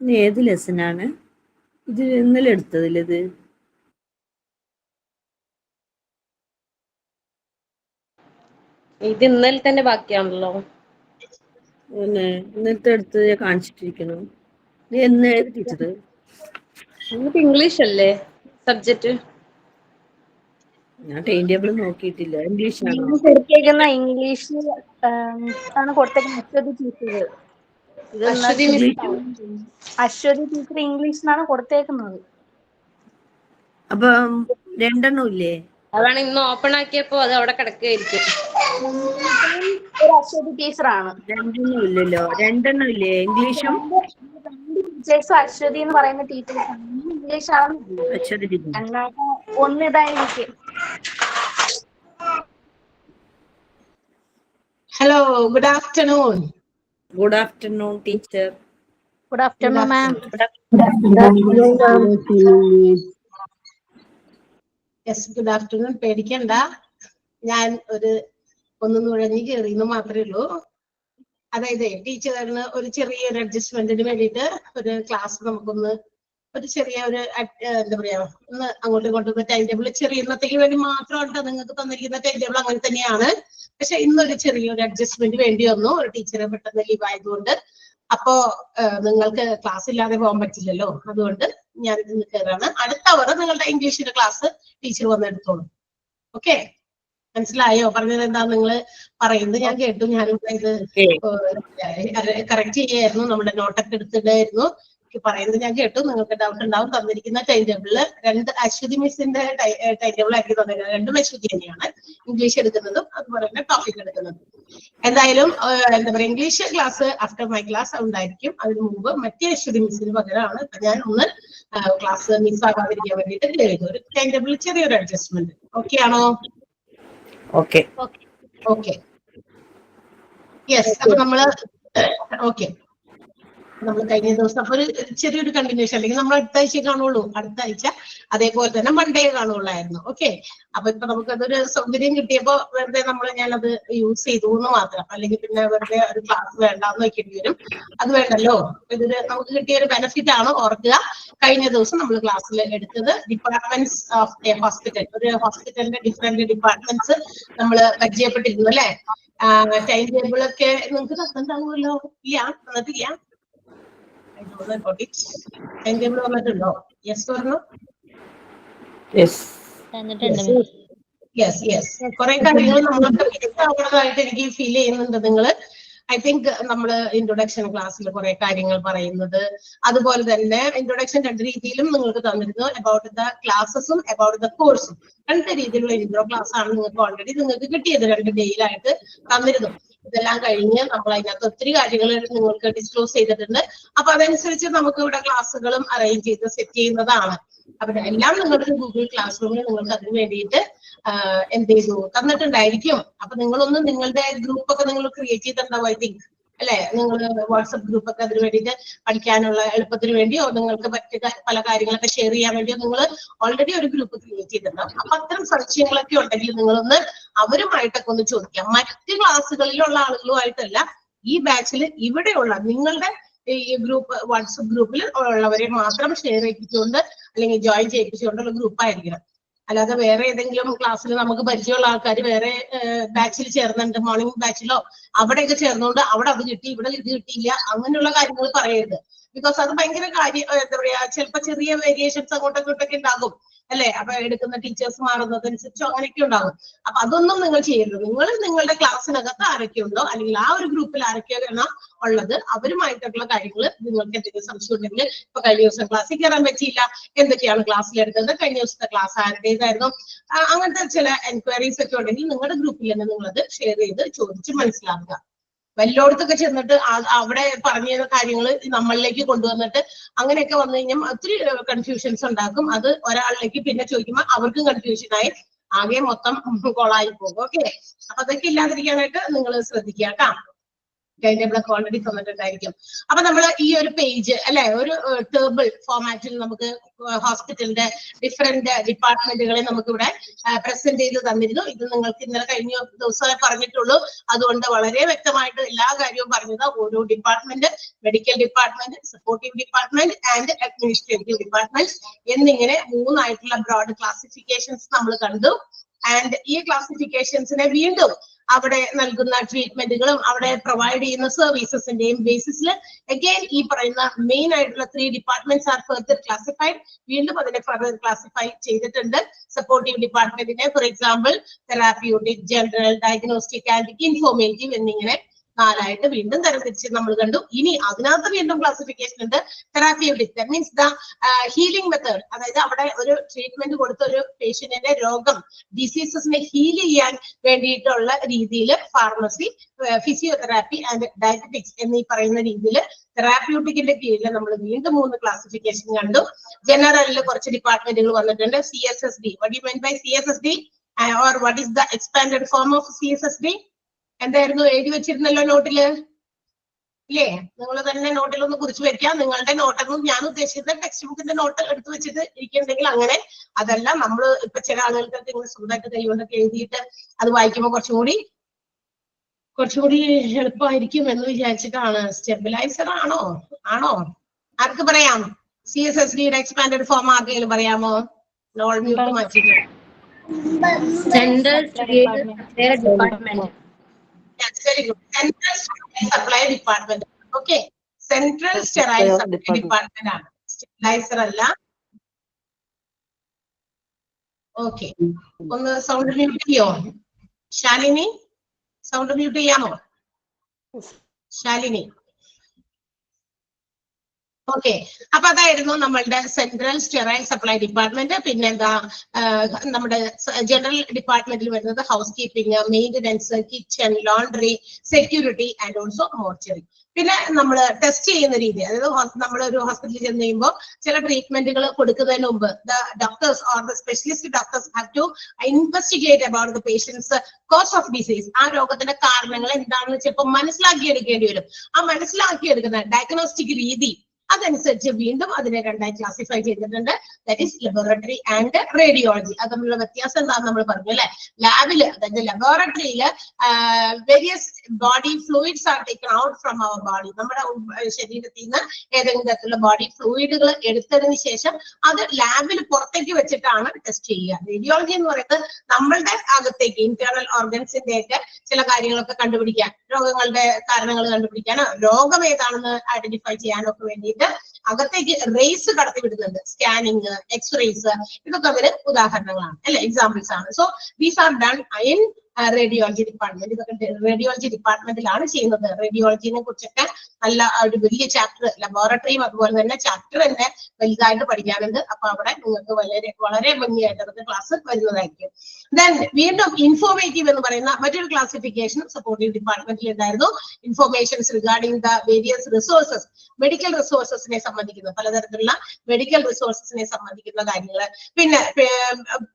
ഇത് ഏത് ലെസനാണ് ഇത്? ഇന്നലെ എടുത്തതില്ല ഇത്? ഇത് ഇന്നലെ തന്നെ ബാക്കിയാണല്ലോ. പിന്നെ ഇന്നലത്തെ എടുത്ത് കാണിച്ചിട്ടിരിക്കുന്നു. ഇത് എന്ന് ഏത് ടീച്ചർ? ഇന്നിപ്പോ ഇംഗ്ലീഷ് അല്ലേ സബ്ജക്ട്? ഞാൻ ടൈം ടേബിൾ നോക്കിയിട്ടില്ല. ഇംഗ്ലീഷ് ആണോ? കൊടുത്തേക്കുന്ന ഇംഗ്ലീഷ് ആണ് കൊടുത്തേക്കുന്ന അശ്വതി ടീച്ചർ. അശ്വതി ടീച്ചർ ഇംഗ്ലീഷിനാണ് കൊടുത്തേക്കുന്നത്. അപ്പം രണ്ടെണ്ണം ഇല്ലേ? അതാണ് ഇന്ന് ഓപ്പൺ ആക്കിയപ്പോ അത് അവിടെ കിടക്കുകയായിരിക്കും. ഒരു അശ്വതി ടീച്ചറാണ്. രണ്ടെണ്ണം ഇല്ലല്ലോ. രണ്ടെണ്ണം ഇല്ലേ? ഇംഗ്ലീഷും ടീച്ചേഴ്സും അശ്വതി എന്ന് പറയുന്ന ടീച്ചേഴ്സാണ്. ഇംഗ്ലീഷ് ആണ് അശ്വതി ടീച്ചർ. ഒന്നിതായിരിക്കും. Hello, good afternoon. Good afternoon, teacher. Good afternoon, ma'am. Yes, good afternoon. പേടിക്കണ്ട, ഞാൻ ഒന്ന് നുഴഞ്ഞു കയറിയെന്ന് മാത്രമേ ഉള്ളൂ. അതായത് ടീച്ചറിന് ഒരു ചെറിയൊരു അഡ്ജസ്റ്റ്മെന്റിന് വേണ്ടിയിട്ട് ഒരു ക്ലാസ് നമുക്കൊന്ന് ഒരു ചെറിയ ഒരു എന്താ പറയാ ഒന്ന് അങ്ങോട്ടും ഇങ്ങോട്ടും ടൈം ടേബിൾ ചെറിയ ഇന്നത്തേക്ക് വേണ്ടി മാത്രമായിട്ട് നിങ്ങൾക്ക് തന്നിരിക്കുന്ന ടൈം ടേബിൾ അങ്ങനെ തന്നെയാണ്. പക്ഷെ ഇന്നൊരു ചെറിയൊരു അഡ്ജസ്റ്റ്മെന്റ് വേണ്ടി വന്നു. ഒരു ടീച്ചറെ പെട്ടെന്ന് ലീവ് ആയതുകൊണ്ട്. അപ്പോ നിങ്ങൾക്ക് ക്ലാസ് ഇല്ലാതെ പോകാൻ പറ്റില്ലല്ലോ, അതുകൊണ്ട് ഞാൻ ഇന്ന് കയറാണ്. അടുത്ത അവർ നിങ്ങളുടെ ഇംഗ്ലീഷിന്റെ ക്ലാസ് ടീച്ചർ വന്നെടുത്തോളൂ. ഓക്കെ, മനസ്സിലായോ? പറഞ്ഞത് എന്താ നിങ്ങൾ പറയുന്നത് ഞാൻ കേട്ടു. ഞാനിവിടെ ഇത് കറക്റ്റ് ചെയ്യായിരുന്നു, നമ്മുടെ നോട്ടൊക്കെ എടുത്തിട്ടായിരുന്നു പറയുന്നത് ഞാൻ കേട്ടു. നിങ്ങൾക്ക് ഡൗട്ട് ഉണ്ടാവും. തന്നിരിക്കുന്ന ടൈം ടേബിളില് രണ്ട് അശ്വതി മിസ്സിന്റെ ടൈം ടേബിൾ ആക്കി തന്നിരിക്കുന്നത്. രണ്ടും അശ്വതി തന്നെയാണ്, ഇംഗ്ലീഷ് എടുക്കുന്നതും അതുപോലെ തന്നെ ടോപ്പിക് എടുക്കുന്നതും. എന്തായാലും എന്താ പറയാ English class after my class ഉണ്ടായിരിക്കും. അതിനു മുമ്പ് മറ്റേ അശ്വതി മിസ്സിന് പകരമാണ് ഞാൻ ഒന്ന് ക്ലാസ് മിസ് ആകാതിരിക്കാൻ വേണ്ടിയിട്ട് ചെയ്തു. ഒരു ടൈം ടേബിളിൽ ചെറിയൊരു അഡ്ജസ്റ്റ്മെന്റ്. ഓക്കെ ആണോ? Okay okay, yes. അപ്പൊ നമ്മള് ഓക്കെ, നമ്മൾ കഴിഞ്ഞ ദിവസം അപ്പൊ ഒരു ചെറിയൊരു കണ്ടിന്യൂഷൻ, അല്ലെങ്കിൽ നമ്മൾ അടുത്ത ആഴ്ച കാണുള്ളൂ. അടുത്ത ആഴ്ച അതേപോലെ തന്നെ മൺഡേ കാണുള്ളായിരുന്നു. ഓക്കെ, അപ്പൊ ഇപ്പൊ നമുക്കതൊരു സൗകര്യം കിട്ടിയപ്പോ വെറുതെ ഞാനത് യൂസ് ചെയ്തു എന്ന് മാത്രം. അല്ലെങ്കിൽ പിന്നെ വെറുതെ ഒരു ക്ലാസ് വേണ്ടാന്ന് വെക്കേണ്ടി വരും. അത് വേണ്ടല്ലോ. ഇതൊരു നമുക്ക് കിട്ടിയ ഒരു ബെനിഫിറ്റ് ആണ്. ഓർക്കുക, കഴിഞ്ഞ ദിവസം നമ്മൾ ക്ലാസ്സിൽ എടുത്തത് ഡിപ്പാർട്ട്മെന്റ്സ് ഓഫ് എ ഹോസ്പിറ്റൽ, ഒരു ഹോസ്പിറ്റലിന്റെ ഡിഫറെന്റ് ഡിപ്പാർട്ട്മെന്റ്സ് നമ്മൾ പരിചയപ്പെട്ടിരുന്നു അല്ലെ? ടൈം ടേബിൾ ഒക്കെ നിങ്ങൾക്ക് തന്നിട്ടുണ്ടാവുമല്ലോ. ഇല്ല, തന്നിട്ടില്ല? ടൈം ടേബിൾ വന്നിട്ടുണ്ടോ? യെസ് പറഞ്ഞു. Yes yes. കുറെ കാര്യങ്ങൾ നമ്മളൊക്കെ മിസ്സാവുന്നതായിട്ട് എനിക്ക് ഫീൽ ചെയ്യുന്നുണ്ട്. നിങ്ങള് ഐ തിങ്ക് നമ്മള് ഇൻട്രൊഡക്ഷൻ ക്ലാസ്സിൽ കുറെ കാര്യങ്ങൾ പറയുന്നത്, അതുപോലെ തന്നെ ഇൻട്രൊഡക്ഷൻ രണ്ട് രീതിയിലും നിങ്ങൾക്ക് തന്നിരുന്നു. അബൌട്ട് ദ ക്ലാസ്സസും അബൌട്ട് ദ കോഴ്സും രണ്ട് രീതിയിലുള്ള ഇൻട്രോ ക്ലാസ് ആണ് നിങ്ങൾക്ക് ഓൾറെഡി നിങ്ങൾക്ക് കിട്ടിയത്. 2 ഡേയിലായിട്ട് തന്നിരുന്നു. ഇതെല്ലാം കഴിഞ്ഞ് നമ്മൾ അതിനകത്ത് ഒത്തിരി കാര്യങ്ങൾ നിങ്ങൾക്ക് ഡിസ്ക്ലോസ് ചെയ്തിട്ടുണ്ട്. അപ്പൊ അതനുസരിച്ച് നമുക്ക് ഇവിടെ ക്ലാസ്സുകളും അറേഞ്ച് ചെയ്ത് സെറ്റ് ചെയ്യുന്നതാണ്. അപ്പൊ എല്ലാം നിങ്ങൾക്ക് ഗൂഗിൾ ക്ലാസ് റൂമിൽ നിങ്ങൾക്ക് അതിന് വേണ്ടിയിട്ട് എന്ത് ചെയ്തു തന്നിട്ടുണ്ടായിരിക്കും. അപ്പൊ നിങ്ങളൊന്ന് നിങ്ങളുടെ ഗ്രൂപ്പ് ഒക്കെ നിങ്ങൾ ക്രിയേറ്റ് ചെയ്തിട്ടുണ്ടാവും ഐ തിങ്ക് അല്ലെ? നിങ്ങൾ വാട്സപ്പ് ഗ്രൂപ്പ് ഒക്കെ അതിന് വേണ്ടിയിട്ട് പഠിക്കാനുള്ള എളുപ്പത്തിന് വേണ്ടിയോ നിങ്ങൾക്ക് പറ്റിയ പല കാര്യങ്ങളൊക്കെ ഷെയർ ചെയ്യാൻ വേണ്ടിയോ നിങ്ങൾ ഓൾറെഡി ഒരു ഗ്രൂപ്പ് ക്രിയേറ്റ് ചെയ്തിട്ടുണ്ടാവും. അപ്പൊ അത്തരം സംശയങ്ങളൊക്കെ ഉണ്ടെങ്കിൽ നിങ്ങളൊന്ന് അവരുമായിട്ടൊക്കെ ഒന്ന് ചോദിക്കാം. മറ്റ് ക്ലാസ്സുകളിലുള്ള ആളുകളുമായിട്ടല്ല, ഈ ബാച്ചിൽ ഇവിടെയുള്ള നിങ്ങളുടെ ഈ ഗ്രൂപ്പ് വാട്സപ്പ് ഗ്രൂപ്പിൽ ഉള്ളവരെ മാത്രം ഷെയർ ചെയ്യിപ്പിച്ചുകൊണ്ട് അല്ലെങ്കിൽ ജോയിൻ ചെയ്യിപ്പിച്ചുകൊണ്ടുള്ള ഗ്രൂപ്പ് ആയിരിക്കണം. അല്ലാതെ വേറെ ഏതെങ്കിലും ക്ലാസ്സിൽ നമുക്ക് പരിചയമുള്ള ആൾക്കാർ വേറെ ബാച്ചിൽ ചേർന്നുണ്ട്, മോർണിംഗ് ബാച്ചിലോ അവിടെയൊക്കെ ചേർന്നുകൊണ്ട് അവിടെ അത് കിട്ടി ഇവിടെ ഇത് കിട്ടിയില്ല അങ്ങനെയുള്ള കാര്യങ്ങൾ പറയരുത്. ബിക്കോസ് അത് ഭയങ്കര കാര്യം എന്താ പറയാ, ചിലപ്പോൾ ചെറിയ വേരിയേഷൻസ് അങ്ങോട്ടും ഇങ്ങോട്ടൊക്കെ ഉണ്ടാകും അല്ലെ? അപ്പൊ എടുക്കുന്ന ടീച്ചേഴ്സ് മാറുന്നതനുസരിച്ചോ അങ്ങനെയൊക്കെ ഉണ്ടാകും. അപ്പൊ അതൊന്നും നിങ്ങൾ ചെയ്യരുത്. നിങ്ങൾ നിങ്ങളുടെ ക്ലാസ്സിനകത്ത് ആരൊക്കെയുണ്ടോ അല്ലെങ്കിൽ ആ ഒരു ഗ്രൂപ്പിൽ ആരൊക്കെയാണോ ഉള്ളത് അവരുമായിട്ടുള്ള കാര്യങ്ങൾ നിങ്ങൾക്ക് എന്തെങ്കിലും സംശയം ഉണ്ടെങ്കിൽ, ഇപ്പൊ കഴിഞ്ഞ ദിവസം ക്ലാസ്സിൽ കയറാൻ പറ്റിയില്ല, എന്തൊക്കെയാണ് ക്ലാസ്സിൽ എടുത്തത്, കഴിഞ്ഞ ദിവസത്തെ ക്ലാസ് ആരുടേതായിരുന്നു, അങ്ങനത്തെ ചില എൻക്വയറീസ് ഒക്കെ ഉണ്ടെങ്കിൽ നിങ്ങളുടെ ഗ്രൂപ്പിൽ തന്നെ നിങ്ങളത് ഷെയർ ചെയ്ത് ചോദിച്ച് മനസ്സിലാക്കുക. വല്ലോടത്തൊക്കെ ചെന്നിട്ട് അവിടെ പറഞ്ഞ കാര്യങ്ങൾ നമ്മളിലേക്ക് കൊണ്ടുവന്നിട്ട് അങ്ങനെയൊക്കെ വന്നു കഴിഞ്ഞാൽ ഒത്തിരി കൺഫ്യൂഷൻസ് ഉണ്ടാക്കും. അത് ഒരാളിലേക്ക് പിന്നെ ചോദിക്കുമ്പോൾ അവർക്കും കൺഫ്യൂഷനായി ആകെ മൊത്തം കൊളായി പോകും. ഓക്കെ, അപ്പൊ അതൊക്കെ ഇല്ലാതിരിക്കാനായിട്ട് നിങ്ങൾ ശ്രദ്ധിക്കുക കേട്ടോ. ടൈം ടേബിൾ ഒക്കെ ഓൾറെഡി തന്നിട്ടുണ്ടായിരിക്കും. അപ്പൊ നമ്മൾ ഈ ഒരു പേജ് അല്ലെ, ഒരു ടേബിൾ ഫോമാറ്റിൽ നമുക്ക് ഹോസ്പിറ്റലിന്റെ ഡിഫറെന്റ് ഡിപ്പാർട്ട്മെന്റുകളെ നമുക്ക് ഇവിടെ പ്രസന്റ് ചെയ്ത് തന്നിരുന്നു. ഇത് നിങ്ങൾക്ക് ഇന്നലെ കഴിഞ്ഞ ദിവസമേ പറഞ്ഞിട്ടുള്ളൂ, അതുകൊണ്ട് വളരെ വ്യക്തമായിട്ട് എല്ലാ കാര്യവും പറഞ്ഞത്. ഓരോ department, medical department, supportive department and administrative department എന്നിങ്ങനെ 3 ആയിട്ടുള്ള ബ്രോഡ് ക്ലാസിഫിക്കേഷൻസ് നമ്മൾ കണ്ടു. ആൻഡ് ഈ ക്ലാസിഫിക്കേഷൻസിനെ വീണ്ടും അവിടെ നൽകുന്ന ട്രീറ്റ്മെന്റുകളും അവിടെ പ്രൊവൈഡ് ചെയ്യുന്ന സർവീസസിന്റെയും ബേസിസിൽ അഗൈൻ ഈ പറയുന്ന മെയിൻ ആയിട്ടുള്ള 3 ഡിപ്പാർട്ട്മെന്റ്സ് ആർ ഫർദർ ക്ലാസിഫൈഡ്. വീണ്ടും അതിനെ ഫർദർ ക്ലാസിഫൈ ചെയ്തിട്ടുണ്ട്. സപ്പോർട്ടീവ് ഡിപ്പാർട്ട്മെന്റിനെ for example therapeutic, general, diagnostic and informative എന്നിങ്ങനെ 4 ആയിട്ട് വീണ്ടും തരംതിരിച്ച് നമ്മൾ കണ്ടു. ഇനി അതിനകത്ത് വീണ്ടും ക്ലാസിഫിക്കേഷൻ ഉണ്ട്. Therapeutic, that means the healing method, അതായത് അവിടെ ഒരു ട്രീറ്റ്മെന്റ് കൊടുത്ത ഒരു പേഷ്യന്റിന്റെ രോഗം, ഡിസീസസിനെ ഹീൽ ചെയ്യാൻ വേണ്ടിയിട്ടുള്ള രീതിയിൽ ഫാർമസി, ഫിസിയോതെറാപ്പി ആൻഡ് ഡയറ്ററ്റിക്സ് എന്നീ പറയുന്ന രീതിയിൽ തെറാപ്യൂട്ടിക്കിന്റെ കീഴിൽ നമ്മൾ വീണ്ടും 3 ക്ലാസിഫിക്കേഷൻ കണ്ടു. ജനറലിൽ കുറച്ച് ഡിപ്പാർട്ട്മെന്റുകൾ വന്നിട്ടുണ്ട്. CSSD, what do you mean by CSSD or what is the expanded form of CSSD? എന്തായിരുന്നു എഴുതി വെച്ചിരുന്നല്ലോ നോട്ടില് ഇല്ലേ? നിങ്ങൾ തന്നെ നോട്ടിൽ ഒന്ന് കുറിച്ച് വെക്കാം. നിങ്ങളുടെ നോട്ടൊന്നും ഞാൻ ഉദ്ദേശിച്ചത് ടെക്സ്റ്റ് ബുക്കിന്റെ നോട്ട് എടുത്തു വെച്ചിട്ട് ഇരിക്കുന്നുണ്ടെങ്കിൽ അങ്ങനെ, അതല്ല നമ്മൾ ഇപ്പൊ ചില ആളുകൾക്കൊക്കെ ഇങ്ങനെ സ്വന്തമായിട്ട് കൈകൊണ്ടൊക്കെ എഴുതിയിട്ട് അത് വായിക്കുമ്പോൾ കുറച്ചുകൂടി എളുപ്പമായിരിക്കും എന്ന് വിചാരിച്ചിട്ടാണ്. സ്റ്റെബിലൈസർ ആണോ ആർക്ക് പറയാം? CSSDയുടെ എക്സ്പാൻഡഡ് ഫോം ആർക്കെങ്കിലും പറയാമോ? നോൾ മ്യൂട്ട് മാറ്റിട്ട്. Central department. That's very good. Central Sterile Supply Department. Okay. Central Sterile Supply Department ആണ്. Sterilizer അല്ല. Okay. ഒന്ന് സൗണ്ട് മ്യൂട്ട് ചെയ്യോ ശാലിനി? സൗണ്ട് മ്യൂട്ട് ചെയ്യാമോ ശാലിനി? ഓക്കെ, അപ്പൊ അതായിരുന്നു നമ്മളുടെ സെൻട്രൽ സ്റ്റെറൈൽ സപ്ലൈ ഡിപ്പാർട്ട്മെന്റ്. പിന്നെ എന്താ നമ്മുടെ ജനറൽ ഡിപ്പാർട്ട്മെന്റിൽ വരുന്നത് house keeping, maintenance, kitchen, laundry, security and also mortuary. പിന്നെ നമ്മൾ ടെസ്റ്റ് ചെയ്യുന്ന രീതി, അതായത് നമ്മൾ ഒരു ഹോസ്പിറ്റലിൽ ചെന്ന് കഴിയുമ്പോൾ ചില ട്രീറ്റ്മെന്റുകൾ കൊടുക്കുന്നതിന് മുമ്പ് the doctors or the specialist doctors have to investigate about the patients cause of disease. ആ രോഗത്തിന്റെ കാരണങ്ങൾ എന്താണെന്ന് ചിലപ്പോൾ മനസ്സിലാക്കിയെടുക്കേണ്ടി വരും. ആ മനസ്സിലാക്കിയെടുക്കുന്ന ഡയഗ്നോസ്റ്റിക് രീതി അതനുസരിച്ച് വീണ്ടും അതിനെ 2ആയി ക്ലാസിഫൈ ചെയ്തിട്ടുണ്ട്. That is laboratory and radiology. അത് തമ്മിലുള്ള വ്യത്യാസം എന്താണെന്ന് നമ്മൾ പറഞ്ഞു അല്ലെ. ലാബില്, അതായത് ലബോറട്ടറിയില് various body fluids are taken out from our body. നമ്മുടെ ശരീരത്തിൽ നിന്ന് ഏതെങ്കിലും തരത്തിലുള്ള ബോഡി ഫ്ലൂയിഡുകൾ എടുത്തതിന് ശേഷം അത് ലാബിൽ പുറത്തേക്ക് വെച്ചിട്ടാണ് ടെസ്റ്റ് ചെയ്യുക. റേഡിയോളജി എന്ന് പറയുന്നത് നമ്മളുടെ അകത്തേക്ക് ഇന്റേണൽ ഓർഗൻസിന്റെ ഒക്കെ ചില കാര്യങ്ങളൊക്കെ കണ്ടുപിടിക്കാൻ, രോഗങ്ങളുടെ കാരണങ്ങൾ കണ്ടുപിടിക്കാനോ രോഗം ഏതാണെന്ന് ഐഡന്റിഫൈ ചെയ്യാനോ ഒക്കെ വേണ്ടി അകത്തേക്ക് റേസ് കടത്തി വിടുന്നുണ്ട്. സ്കാനിങ്, എക്സ്റേസ്, ഇതൊക്കെ അതിന് ഉദാഹരണങ്ങളാണ് അല്ലെ, എക്സാമ്പിൾസ് ആണ്. So these are done in radiology department. ഇതൊക്കെ റേഡിയോളജി ഡിപ്പാർട്ട്മെന്റിലാണ് ചെയ്യുന്നത്. റേഡിയോളജിനെ കുറിച്ചൊക്കെ നല്ല ഒരു വലിയ ചാപ്റ്റർ, ലബോറട്ടറിയും അതുപോലെ തന്നെ ചാപ്റ്റർ തന്നെ വലുതായിട്ട് പഠിക്കാനുണ്ട്. അപ്പൊ അവിടെ നിങ്ങൾക്ക് വളരെ ഭംഗിയായിട്ട് അതൊക്കെ ക്ലാസ് വരുന്നതായിരിക്കും. ദെൻ വീണ്ടും ഇൻഫോർമേറ്റീവ് എന്ന് പറയുന്ന മറ്റൊരു ക്ലാസിഫിക്കേഷൻ സപ്പോർട്ടീവ് ഡിപ്പാർട്ട്മെന്റിൽ ഉണ്ടായിരുന്നു. Informations regarding the various resources, medical റിസോഴ്സസിനെ സംബന്ധിക്കുന്ന പലതരത്തിലുള്ള മെഡിക്കൽ റിസോഴ്സസിനെ സംബന്ധിക്കുന്ന കാര്യങ്ങൾ, പിന്നെ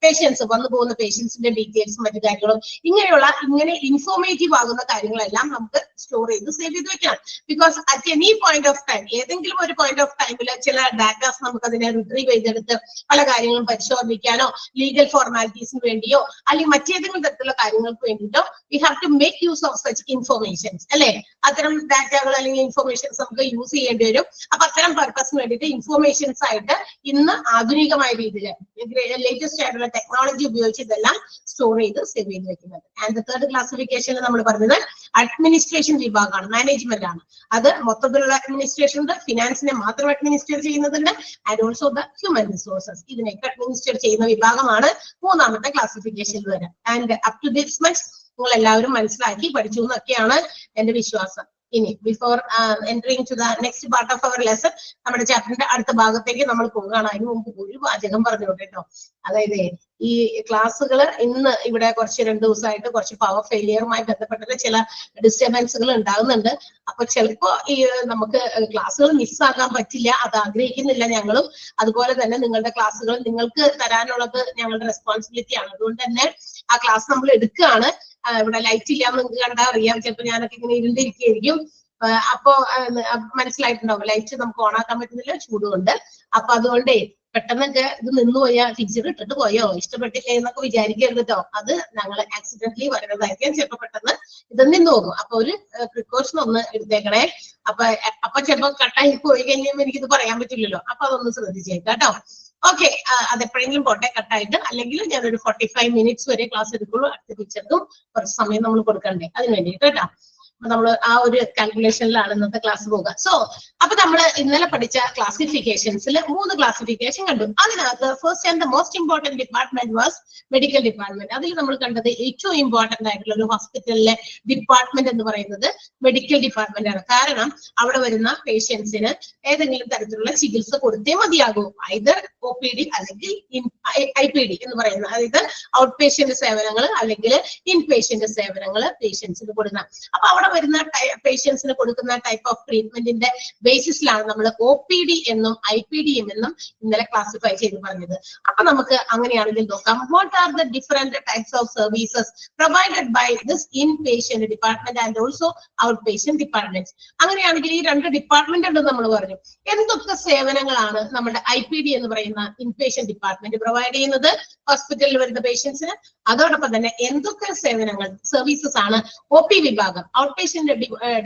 പേഷ്യൻസ് വന്നു പോകുന്ന പേഷ്യൻസിന്റെ ഡീറ്റെയിൽസും മറ്റു കാര്യങ്ങളും, ഇങ്ങനെ ഇൻഫോർമേറ്റീവ് ആകുന്ന കാര്യങ്ങളെല്ലാം നമുക്ക് സ്റ്റോർ ചെയ്ത് സേവ് ചെയ്ത് വെക്കണം. Because at any point of time, ഏതെങ്കിലും ഒരു പോയിന്റ് ഓഫ് ടൈമിൽ ചില ഡാറ്റാസ് നമുക്ക് അതിനെ റിട്രീവ് ചെയ്തെടുത്ത് പല കാര്യങ്ങളും പരിശോധിക്കാനോ ലീഗൽ ഫോർമാലിറ്റീസിന് വേണ്ടിയോ അല്ലെങ്കിൽ മറ്റേതെങ്കിലും തരത്തിലുള്ള കാര്യങ്ങൾക്ക് വേണ്ടിയിട്ടോ we have to make use of such informations അല്ലെ. അത്തരം ഡാറ്റകൾ അല്ലെങ്കിൽ ഇൻഫോർമേഷൻസ് നമുക്ക് യൂസ് ചെയ്യേണ്ടി വരും. അപ്പൊ അത്തരം പർപ്പസിന് വേണ്ടിയിട്ട് ഇൻഫോർമേഷൻസ് ആയിട്ട് ഇന്ന് ആധുനികമായ രീതിയിൽ ലേറ്റസ്റ്റ് ആയിട്ടുള്ള ടെക്നോളജി ഉപയോഗിച്ച് ഇതെല്ലാം സ്റ്റോർ ചെയ്ത് സേവ് ചെയ്ത് വെക്കുന്നത്. ആൻഡ് തേർഡ് ക്ലാസിഫിക്കേഷനിൽ നമ്മൾ പറഞ്ഞത് അഡ്മിനിസ്ട്രേഷൻ വിഭാഗമാണ്, മാനേജ്മെന്റ് ആണ്. അത് മൊത്തത്തിലുള്ള അഡ്മിനിസ്ട്രേഷൻ ഉണ്ട്, ഫിനാൻസിനെ മാത്രം അഡ്മിനിസ്ട്രേറ്റ് ചെയ്യുന്നതുണ്ട്, and also the human resources. ഇതിനൊക്കെ അഡ്മിനിസ്ട്രേറ്റ് ചെയ്യുന്ന വിഭാഗമാണ് 3ാമത്തെ ക്ലാസിഫിക്കേഷനിൽ വരാം. And up to this much നിങ്ങൾ എല്ലാവരും മനസ്സിലാക്കി പഠിച്ചു എന്നൊക്കെയാണ് എന്റെ വിശ്വാസം. ഇനി before entering to the next part of our lesson, നമ്മുടെ ചാപ്റ്ററിന്റെ അടുത്ത ഭാഗത്തേക്ക് നമ്മൾ പോകുകയാണ്. അതിന് മുമ്പ് ഒരു വാചകം പറഞ്ഞു കേട്ടോ. അതായത് ഈ ക്ലാസ്സുകൾ ഇന്ന് ഇവിടെ കുറച്ച് 2 ദിവസമായിട്ട് കുറച്ച് പവർ ഫെയിലിയറുമായി ബന്ധപ്പെട്ടിട്ട് ചില ഡിസ്റ്റർബൻസുകൾ ഉണ്ടാകുന്നുണ്ട്. അപ്പൊ ചിലപ്പോ ഈ നമുക്ക് ക്ലാസ്സുകൾ മിസ്സാക്കാൻ പറ്റില്ല, അത് ആഗ്രഹിക്കുന്നില്ല ഞങ്ങളും. അതുപോലെ തന്നെ നിങ്ങളുടെ ക്ലാസ്സുകൾ നിങ്ങൾക്ക് തരാനുള്ളത് ഞങ്ങളുടെ റെസ്പോൺസിബിലിറ്റി ആണ്. അതുകൊണ്ട് തന്നെ ആ ക്ലാസ് നമ്മൾ എടുക്കുകയാണ്. ഇവിടെ ലൈറ്റ് ഇല്ലാന്ന് നിങ്ങൾക്ക് കണ്ടാൽ അറിയാം, ചിലപ്പോൾ ഞാനൊക്കെ ഇങ്ങനെ ഇരുണ്ടിരിക്കുകയായിരിക്കും. അപ്പോ മനസ്സിലായിട്ടുണ്ടാവും ലൈറ്റ് നമുക്ക് ഓണാക്കാൻ പറ്റുന്നില്ല ചൂടുകൊണ്ട്. അപ്പൊ അതുകൊണ്ടേ പെട്ടെന്നൊക്കെ ഇത് നിന്ന് പോയാ ടീച്ചർ ഇട്ടിട്ട് പോയോ ഇഷ്ടപ്പെട്ടില്ലേ എന്നൊക്കെ വിചാരിക്കരുത് കേട്ടോ. അത് ഞങ്ങൾ ആക്സിഡന്റലി വരുന്നതായിരിക്കും. ചിലപ്പോൾ പെട്ടെന്ന് ഇത് നിന്ന് പോകും. അപ്പൊ ഒരു പ്രിക്കോഷൻ ഒന്ന് എടുത്തേക്കണേ. അപ്പൊ ചിലപ്പോ കട്ടായി പോയി കഴിഞ്ഞാൽ എനിക്കിത് പറയാൻ പറ്റില്ലല്ലോ. അപ്പൊ അതൊന്ന് ശ്രദ്ധിച്ചേക്കാം കേട്ടോ. ഓക്കെ, അതെപ്പോഴെങ്കിലും പോട്ടെ കട്ടായിട്ട്. അല്ലെങ്കിൽ ഞാനൊരു 45 minutes വരെ ക്ലാസ് എടുക്കുള്ളൂ. അടുത്ത ടീച്ചർക്കും കുറച്ച് സമയം നമ്മൾ കൊടുക്കണ്ടേ, അതിന് വേണ്ടിയിട്ട് കേട്ടോ. നമ്മൾ ആ ഒരു കാൽക്കുലേഷനിലാണ് ഇന്നത്തെ ക്ലാസ് പോകുക. സോ അപ്പൊ നമ്മൾ ഇന്നലെ പഠിച്ച ക്ലാസിഫിക്കേഷൻസിൽ 3 ക്ലാസിഫിക്കേഷൻ കണ്ടു. അതിനകത്ത് first and the most important department was medical department. അതിൽ നമ്മൾ കണ്ടത് ഏറ്റവും ഇമ്പോർട്ടന്റ് ആയിട്ടുള്ള ഒരു ഹോസ്പിറ്റലിലെ ഡിപ്പാർട്ട്മെന്റ് എന്ന് പറയുന്നത് മെഡിക്കൽ ഡിപ്പാർട്ട്മെന്റ് ആണ്. കാരണം അവിടെ വരുന്ന പേഷ്യൻസിന് ഏതെങ്കിലും തരത്തിലുള്ള ചികിത്സ കൊടുത്തേ മതിയാകൂ. ഐദർ OPD അല്ലെങ്കിൽ IPD എന്ന് പറയുന്ന, അതായത് ഔട്ട് പേഷ്യന്റ് സേവനങ്ങൾ അല്ലെങ്കിൽ ഇൻ പേഷ്യന്റ് സേവനങ്ങൾ പേഷ്യൻസിന് കൊടുക്കണം. അപ്പൊ അവിടെ വരുന്ന പേഷ്യൻസിന് കൊടുക്കുന്ന ടൈപ്പ് ഓഫ് ട്രീറ്റ്മെന്റിന്റെ ബേസിസിലാണ് നമ്മൾ OPD എന്നും IPD എന്നും ഇന്നലെ ക്ലാസിഫൈ ചെയ്ത് പറഞ്ഞത്. അപ്പൊ നമുക്ക് അങ്ങനെയാണെങ്കിൽ നോക്കാം. What are the different types of services provided by this inpatient department and also out patient department. അങ്ങനെയാണെങ്കിൽ ഈ 2 ഡിപ്പാർട്ട്മെന്റ് ഉണ്ട് നമ്മൾ പറഞ്ഞു. എന്തൊക്കെ സേവനങ്ങളാണ് നമ്മുടെ IPD എന്ന് പറയുന്ന ഇൻ പേഷ്യന്റ് ഡിപ്പാർട്ട്മെന്റ് പ്രൊവൈഡ് ചെയ്യുന്നത് ഹോസ്പിറ്റലിൽ വരുന്ന പേഷ്യൻസിന്? അതോടൊപ്പം തന്നെ എന്തൊക്കെ സേവനങ്ങൾ സർവീസസ് ആണ് OP വിഭാഗം ഔട്ട് പേഷ്യന്റ്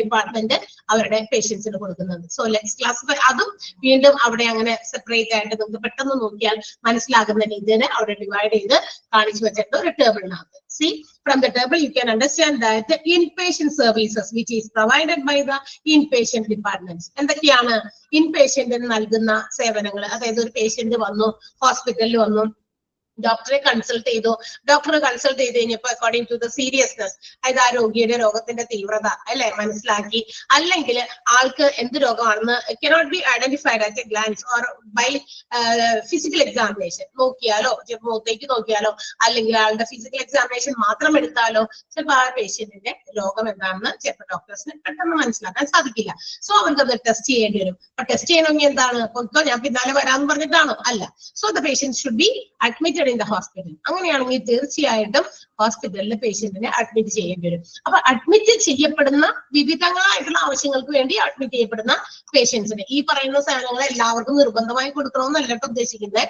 ഡിപ്പാർട്ട്മെന്റ് അവരുടെ പേഷ്യൻസിന് കൊടുക്കുന്നത്? So let's classify. അതും വീണ്ടും അവിടെ അങ്ങനെ സെപ്പറേറ്റ് ആയിട്ട് നമുക്ക് പെട്ടെന്ന് നോക്കിയാൽ മനസ്സിലാകുന്ന രീതിയിൽ അവിടെ ഡിവൈഡ് ചെയ്ത് കാണിച്ചു വെച്ചിട്ട് ഒരു ടേബിളിനകത്ത്. See, from the table you can understand that the inpatient services which is provided by the inpatient departments. എന്തൊക്കെയാണ് ഇൻപേഷ്യന്റിന് നൽകുന്ന സേവനങ്ങൾ? അതായത് ഒരു പേഷ്യന്റ് വന്നു, ഹോസ്പിറ്റലിൽ വന്നു, ഡോക്ടറെ കൺസൾട്ട് ചെയ്തു. ഡോക്ടറെ കൺസൾട്ട് ചെയ്ത് കഴിഞ്ഞപ്പോൾ അക്കോർഡിംഗ് ടു ദ സീരിയസ്നെസ്, അതായത് ആ രോഗിയുടെ രോഗത്തിന്റെ തീവ്രത അല്ലെ മനസ്സിലാക്കി, അല്ലെങ്കിൽ ആൾക്ക് എന്ത് രോഗമാണെന്ന് cannot be identified at a glance or by physical examination നോക്കിയാലോ, ചിലപ്പോൾ മുഖത്തേക്ക് നോക്കിയാലോ, അല്ലെങ്കിൽ ആളുടെ ഫിസിക്കൽ എക്സാമിനേഷൻ മാത്രം എടുത്താലോ ചിലപ്പോൾ ആ പേഷ്യന്റിന്റെ രോഗം എന്താണെന്ന് ചിലപ്പോൾ ഡോക്ടേഴ്സിന് പെട്ടെന്ന് മനസ്സിലാക്കാൻ സാധിക്കില്ല. സോ അവർക്ക് അത് ടെസ്റ്റ് ചെയ്യേണ്ടി വരും. അപ്പൊ ടെസ്റ്റ് ചെയ്യണമെങ്കിൽ എന്താണ്? പൊയ്ക്കോ, ഞാൻ പിന്നാലെ വരാമെന്ന് പറഞ്ഞിട്ടാണോ? അല്ല. So the patient should be admitted in the hospital. അങ്ങനെയാണെങ്കിൽ തീർച്ചയായിട്ടും ഹോസ്പിറ്റലിൽ പേഷ്യന്റിനെ അഡ്മിറ്റ് ചെയ്യേണ്ടി വരും. അപ്പൊ അഡ്മിറ്റ് ചെയ്യപ്പെടുന്ന വിവിധങ്ങളായിട്ടുള്ള ആവശ്യങ്ങൾക്ക് വേണ്ടി അഡ്മിറ്റ് ചെയ്യപ്പെടുന്ന പേഷ്യൻസിന് ഈ പറയുന്ന സേവനങ്ങൾ എല്ലാവർക്കും നിർബന്ധമായി കൊടുക്കണമെന്നല്ല ഉദ്ദേശിക്കുന്നത്.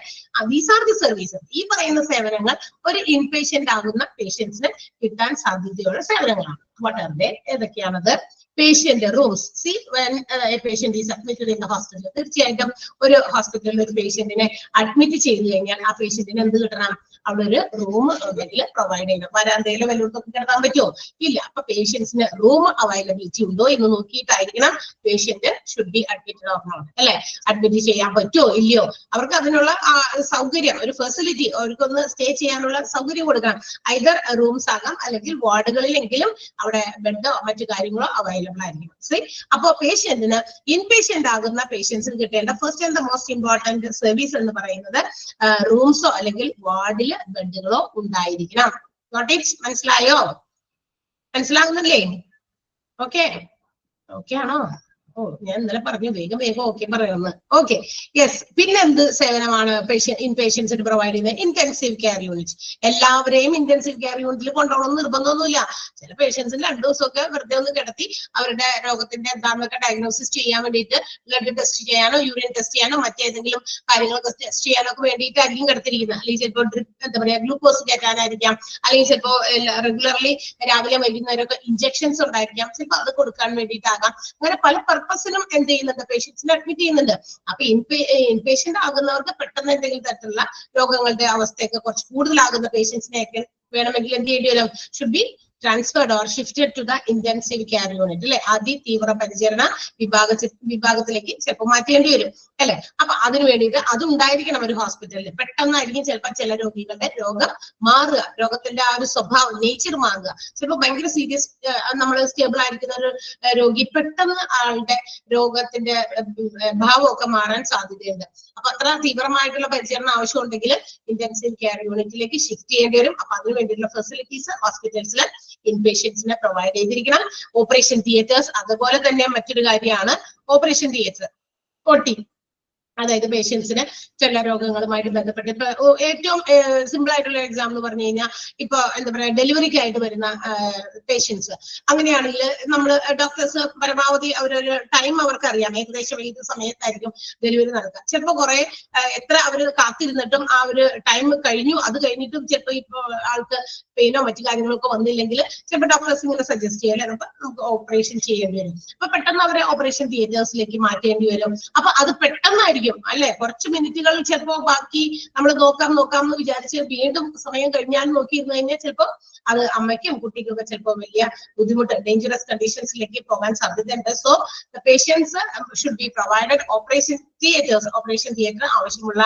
These are the services. ഈ പറയുന്ന സേവനങ്ങൾ ഒരു ഇൻപേഷ്യന്റ് ആകുന്ന പേഷ്യൻസിന് കിട്ടാൻ സാധ്യതയുള്ള സേവനങ്ങളാണ്. What are they? ഏതൊക്കെയാണത്? Patient rooms. See when a patient is admitted in the hospital, തീർച്ചയായിട്ടും ഒരു ഹോസ്പിറ്റലിൽ ഒരു പേഷ്യന്റിനെ അഡ്മിറ്റ് ചെയ്ത് കഴിഞ്ഞാൽ ആ പേഷ്യന്റിന് എന്ത് കിട്ടണം? അവിടെ ഒരു റൂം ഉണ്ടെങ്കിൽ പ്രൊവൈഡ് ചെയ്യണം. വരാന്തയിലോ വല്ലവർക്കൊക്കെ കിടക്കാൻ പറ്റുമോ? ഇല്ല. അപ്പൊ പേഷ്യൻസിന് റൂം അവൈലബിലിറ്റി ഉണ്ടോ എന്ന് നോക്കിയിട്ടായിരിക്കണം patient should be admitted or not, അല്ലെ? അഡ്മിറ്റ് ചെയ്യാൻ പറ്റുമോ ഇല്ലയോ? അവർക്ക് അതിനുള്ള സൗകര്യം, ഒരു ഫെസിലിറ്റി, അവർക്കൊന്ന് സ്റ്റേ ചെയ്യാനുള്ള സൗകര്യം കൊടുക്കണം. ഐദർ റൂംസ് ആകാം, അല്ലെങ്കിൽ വാർഡുകളിലെങ്കിലും അവിടെ ബെഡോ മറ്റു കാര്യങ്ങളോ അവൈലബിൾ ആയിരിക്കണം. സി, അപ്പോ പേഷ്യന്റിന് ഇൻപേഷ്യന്റ് ആകുന്ന പേഷ്യൻസിന് കിട്ടേണ്ട first and the most important service എന്ന് പറയുന്നത് റൂംസോ അല്ലെങ്കിൽ വാർഡിൽ ബെഡുകളോ ഉണ്ടായിരിക്കണം. മനസ്സിലായോ? മനസ്സിലാകുന്നില്ലേ? ഓക്കെ, ഓക്കെ ആണോ? ഓ, ഞാൻ ഇന്നലെ പറഞ്ഞു വേഗം ഓക്കെ പറയുന്നത്. Okay, yes. പിന്നെ എന്ത് സേവനമാണ് ഇൻപേഷ്യൻസിന് പ്രൊവൈഡ് ചെയ്യുന്നത്? Intensive care unit. എല്ലാവരെയും ഇന്റൻസീവ് കെയർ യൂണിറ്റിൽ കൊണ്ടുപോകണമെന്ന് നിർബന്ധമൊന്നുമില്ല. ചില പേഷ്യൻസിന് 2 ദിവസമൊക്കെ വെറുതെ ഒന്ന് കിടത്തി അവരുടെ രോഗത്തിന്റെ എന്താണെന്നൊക്കെ ഡയഗ്നോസിസ് ചെയ്യാൻ വേണ്ടിയിട്ട് ബ്ലഡ് ടെസ്റ്റ് ചെയ്യാനോ യൂറിൻ ടെസ്റ്റ് ചെയ്യാനോ മറ്റേതെങ്കിലും കാര്യങ്ങളൊക്കെ ടെസ്റ്റ് ചെയ്യാനോ ഒക്കെ വേണ്ടിയിട്ടായിരിക്കും കിടത്തിരിക്കുന്നത്. അല്ലെങ്കിൽ ചിലപ്പോൾ എന്താ പറയാ ഗ്ലൂക്കോസ് കയറ്റാനായിരിക്കാം, അല്ലെങ്കിൽ ചിലപ്പോൾ റെഗുലർലി രാവിലെ വൈകുന്നേരമൊക്കെ ഇഞ്ചക്ഷൻസ് ഉണ്ടായിരിക്കാം, ചിലപ്പോൾ അത് കൊടുക്കാൻ വേണ്ടിയിട്ടാകാം. അങ്ങനെ പല പർപ്പസിനും എന്ത് ചെയ്യുന്നുണ്ട്? പേഷ്യൻസിനെ അഡ്മിറ്റ് ചെയ്യുന്നുണ്ട്. അപ്പൊ ഇൻപേഷ്യന്റ് ആകുന്നവർക്ക് പെട്ടെന്ന് എന്തെങ്കിലും തരത്തിലുള്ള രോഗങ്ങളുടെ അവസ്ഥയൊക്കെ കുറച്ച് കൂടുതലാകുന്ന പേഷ്യൻസിനെയൊക്കെ വേണമെങ്കിൽ എന്ത് ചെയ്യേണ്ടി വരും? Should be transferred or shifted to the intensive care unit, അല്ലെ? അതിതീവ്ര പരിചരണ വിഭാഗത്തിലേക്ക് ചിലപ്പോൾ മാറ്റേണ്ടി വരും, അല്ലെ? അപ്പൊ അതിനു വേണ്ടിയിട്ട് അതുണ്ടായിരിക്കണം ഒരു ഹോസ്പിറ്റലിൽ. പെട്ടെന്നായിരിക്കും ചിലപ്പോൾ ചില രോഗികളുടെ രോഗം മാറുക, രോഗത്തിന്റെ ആ ഒരു സ്വഭാവം, നേച്ചർ മാറുക. ചിലപ്പോൾ ഭയങ്കര സീരിയസ്, നമ്മൾ സ്റ്റേബിൾ ആയിരിക്കുന്ന ഒരു രോഗി പെട്ടെന്ന് ആളുടെ രോഗത്തിന്റെ ഭാവമൊക്കെ മാറാൻ സാധ്യതയുണ്ട്. അപ്പൊ അത്ര തീവ്രമായിട്ടുള്ള പരിചരണം ആവശ്യമുണ്ടെങ്കിൽ ഇന്റൻസീവ് കെയർ യൂണിറ്റിലേക്ക് ഷിഫ്റ്റ് ചെയ്യേണ്ടി വരും. അപ്പൊ അതിന് വേണ്ടിയിട്ടുള്ള ഫെസിലിറ്റീസ് ഹോസ്പിറ്റൽസിൽ ഇൻപേഷ്യൻസിനെ പ്രൊവൈഡ് ചെയ്തിരിക്കണം. ഓപ്പറേഷൻ തിയേറ്റേഴ്സ് അതുപോലെ തന്നെ മറ്റൊരു കാര്യമാണ് ഓപ്പറേഷൻ തിയേറ്റർ, OT. അതായത് പേഷ്യൻസിന് ചില രോഗങ്ങളുമായിട്ട് ബന്ധപ്പെട്ട് ഇപ്പൊ ഏറ്റവും സിമ്പിൾ ആയിട്ടുള്ള എക്സാം എന്ന് പറഞ്ഞു കഴിഞ്ഞാൽ ഇപ്പൊ എന്താ പറയാ ഡെലിവറിക്കായിട്ട് വരുന്ന പേഷ്യൻസ് അങ്ങനെയാണെങ്കിൽ നമ്മൾ ഡോക്ടേഴ്സ് പരമാവധി അവരൊരു ടൈം അവർക്ക് അറിയാം ഏകദേശം ഏത് സമയത്തായിരിക്കും ഡെലിവറി നടക്കുക. ചിലപ്പോൾ കുറെ എത്ര അവർ കാത്തിരുന്നിട്ടും ആ ഒരു ടൈം കഴിഞ്ഞു, അത് കഴിഞ്ഞിട്ടും ചിലപ്പോൾ ഇപ്പൊ ആൾക്ക് പെയിനോ മറ്റു കാര്യങ്ങളൊക്കെ വന്നില്ലെങ്കിൽ ചിലപ്പോൾ ഡോക്ടേഴ്സ് ഇങ്ങനെ സജസ്റ്റ് ചെയ്യാം അല്ലെ നമുക്ക് ഓപ്പറേഷൻ ചെയ്യേണ്ടി വരും. അപ്പൊ പെട്ടെന്ന് അവരെ ഓപ്പറേഷൻ തിയേറ്റേഴ്സിലേക്ക് മാറ്റേണ്ടി വരും. അപ്പൊ അത് പെട്ടെന്നായിരിക്കും അല്ലെ, കുറച്ച് മിനിറ്റുകൾ ചിലപ്പോ ബാക്കി നമ്മൾ നോക്കാം എന്ന് വിചാരിച്ച് വീണ്ടും സമയം കഴിഞ്ഞാൽ നോക്കിയിരുന്നു കഴിഞ്ഞാൽ ചിലപ്പോൾ അത് അമ്മയ്ക്കും കുട്ടിക്കും ഒക്കെ ചിലപ്പോൾ വലിയ ബുദ്ധിമുട്ട് ഡേഞ്ചറസ് കണ്ടീഷൻസിലേക്ക് പോകാൻ സാധ്യതയുണ്ട്. So the patients should be provided operation theatre ആവശ്യമുള്ള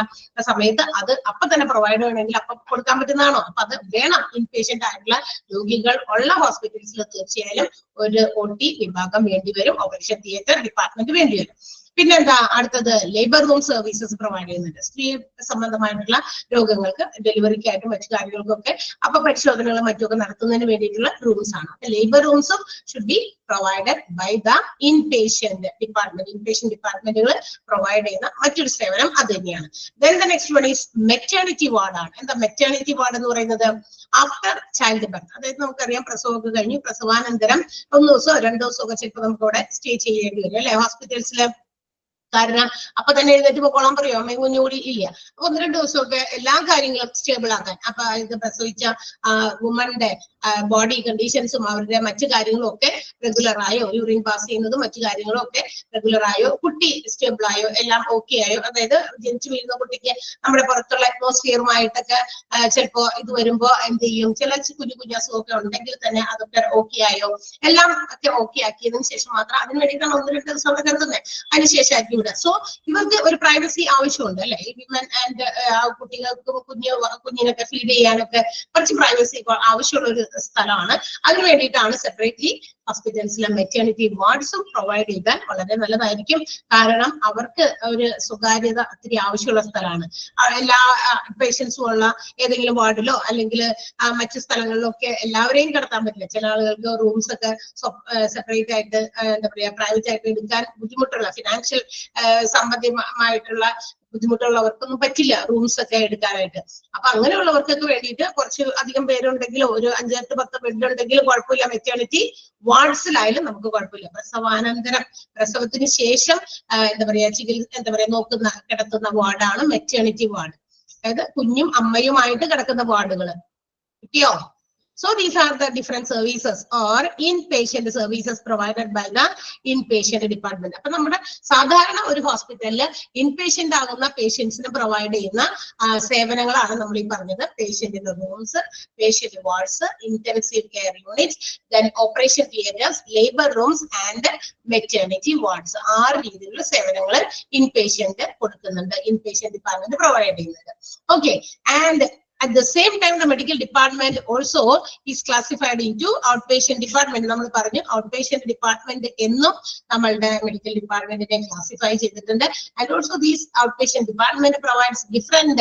സമയത്ത് അത് അപ്പൊ തന്നെ പ്രൊവൈഡ് ചെയ്യണമെങ്കിൽ അപ്പൊ കൊടുക്കാൻ പറ്റുന്നതാണോ? അപ്പൊ അത് വേണം. ഇൻപേഷ്യന്റ് ആയിട്ടുള്ള രോഗികൾ ഉള്ള ഹോസ്പിറ്റൽസിൽ തീർച്ചയായും ഒരു OT വിഭാഗം വേണ്ടിവരും, ഓപ്പറേഷൻ തിയേറ്റർ ഡിപ്പാർട്ട്മെന്റ് വേണ്ടിവരും. പിന്നെന്താ അടുത്തത് ലേബർ റൂം സർവീസസ് പ്രൊവൈഡ് ചെയ്യുന്നുണ്ട്. സ്ത്രീ സംബന്ധമായിട്ടുള്ള രോഗങ്ങൾക്ക് ഡെലിവറിക്കായിട്ടും മറ്റു കാര്യങ്ങൾക്കൊക്കെ അപ്പൊ പരിശോധനകളും മറ്റുമൊക്കെ നടത്തുന്നതിന് വേണ്ടിയിട്ടുള്ള റൂംസ് ആണ്. ലേബർ റൂംസും should be provided by the inpatient department. Inpatient ഡിപ്പാർട്ട്മെന്റുകൾ പ്രൊവൈഡ് ചെയ്യുന്ന മറ്റൊരു സേവനം അത് തന്നെയാണ്. Then the next one is maternity വാർഡാണ്. എന്താ മെറ്റേണിറ്റി വാർഡ് എന്ന് പറയുന്നത്? ആഫ്റ്റർ ചൈൽഡ് ബർത്ത്, അതായത് നമുക്കറിയാം പ്രസവമൊക്കെ കഴിഞ്ഞ് പ്രസവാനന്തരം 1 ദിവസമോ 2 ദിവസമോ ഒക്കെ ചിലപ്പോൾ നമുക്ക് അവിടെ സ്റ്റേ ചെയ്യേണ്ടി വരും അല്ലെ ഹോസ്പിറ്റൽസിൽ. കാരണം അപ്പൊ തന്നെ എഴുന്നേറ്റ് പോകോളാൻ പറയോ? അമ്മയും കുഞ്ഞുകൂടി ഇല്ല. അപ്പൊ 1-2 ദിവസമൊക്കെ എല്ലാ കാര്യങ്ങളും സ്റ്റേബിൾ ആക്കാൻ, അപ്പൊ ഇത് പ്രസവിച്ച വുമന്റെ ബോഡി കണ്ടീഷൻസും അവരുടെ മറ്റു കാര്യങ്ങളും ഒക്കെ റെഗുലറായോ, യൂറിൻ പാസ് ചെയ്യുന്നതും മറ്റു കാര്യങ്ങളും ഒക്കെ റെഗുലറായോ, കുട്ടി സ്റ്റേബിൾ ആയോ, എല്ലാം ഓക്കെ ആയോ, അതായത് ജനിച്ചു വീഴുന്ന കുട്ടിക്ക് നമ്മുടെ പുറത്തുള്ള അറ്റ്മോസ്ഫിയറുമായിട്ടൊക്കെ ചിലപ്പോ ഇത് വരുമ്പോ എന്ത് ചെയ്യും, ചില കുഞ്ഞു അസുഖമൊക്കെ ഉണ്ടെങ്കിൽ തന്നെ അതൊക്കെ ഓക്കെ ആയോ, എല്ലാം ഒക്കെ ഓക്കെ ആക്കിയതിനു ശേഷം മാത്രം അതിന് വേണ്ടിയിട്ടാണ് 1-2 ദിവസം അവിടെ കരുതുന്നത്, അതിനുശേഷം ആക്കി വിടുക. സോ ഇവർക്ക് ഒരു പ്രൈവസി ആവശ്യമുണ്ട് അല്ലെ, ഈ വിമൻ ആൻഡ് കുട്ടികൾക്കും കുഞ്ഞിനൊക്കെ ഫീഡ് ചെയ്യാനൊക്കെ കുറച്ച് പ്രൈവസി ആവശ്യമുള്ള ഒരു സ്ഥലമാണ്. അതിനു വേണ്ടിയിട്ടാണ് സെപ്പറേറ്റ്ലി ഹോസ്പിറ്റൽസിലെ മെറ്റേണിറ്റി വാർഡ്സും പ്രൊവൈഡ് ചെയ്താൽ വളരെ നല്ലതായിരിക്കും. കാരണം അവർക്ക് ഒരു സ്വകാര്യത ഒത്തിരി ആവശ്യമുള്ള സ്ഥലമാണ്. എല്ലാ പേഷ്യൻസും ഉള്ള ഏതെങ്കിലും വാർഡിലോ അല്ലെങ്കിൽ മറ്റു സ്ഥലങ്ങളിലോ ഒക്കെ എല്ലാവരെയും കിടത്താൻ പറ്റില്ല. ചില ആളുകൾക്ക് റൂംസ് ഒക്കെ സെപ്പറേറ്റ് ആയിട്ട് എന്താ പറയാ പ്രൈവറ്റ് ആയിട്ട് എടുക്കാൻ ബുദ്ധിമുട്ടുള്ള ഫിനാൻഷ്യൽ സംബന്ധമായിട്ടുള്ള ബുദ്ധിമുട്ടുള്ളവർക്കൊന്നും പറ്റില്ല റൂംസ് ഒക്കെ എടുക്കാനായിട്ട്. അപ്പൊ അങ്ങനെയുള്ളവർക്കൊക്കെ വേണ്ടിയിട്ട് കുറച്ച് അധികം പേരുണ്ടെങ്കിലും ഒരു 5-10 ബെഡ് ഉണ്ടെങ്കിലും കുഴപ്പമില്ല. മെറ്റേണിറ്റി വാർഡ്സിലായാലും നമുക്ക് കുഴപ്പമില്ല. പ്രസവാനന്തരം പ്രസവത്തിന് ശേഷം എന്താ പറയാ കിടത്തുന്ന വാർഡാണ് മെറ്റേണിറ്റി വാർഡ്. അതായത് കുഞ്ഞും അമ്മയുമായിട്ട് കിടക്കുന്ന വാർഡുകൾ കിട്ടിയോ? So these are the different services or inpatient services provided by the inpatient department. അപ്പൊ നമ്മുടെ സാധാരണ ഒരു ഹോസ്പിറ്റലിൽ ഇൻപേഷ്യന്റ് ആകുന്ന പേഷ്യൻസിന് പ്രൊവൈഡ് ചെയ്യുന്ന സേവനങ്ങളാണ് നമ്മൾ ഈ പറഞ്ഞത്. പേഷ്യന്റിന്റെ rooms, patient wards, intensive care unit, then operation theatres, labour rooms and maternity wards. 6 രീതിയിലുള്ള സേവനങ്ങൾ ഇൻപേഷ്യന്റ് കൊടുക്കുന്നുണ്ട്, ഇൻപേഷ്യന്റ് ഡിപ്പാർട്ട്മെന്റ് പ്രൊവൈഡ് ചെയ്യുന്നുണ്ട്. Okay, and at the same time the medical department also is classified into outpatient department. നമ്മൾ പറഞ്ഞു outpatient department എന്നും നമ്മളുടെ medical ഡിപ്പാർട്ട്മെന്റിനെ classify ചെയ്തിട്ടുണ്ട്. And also these outpatient department provides different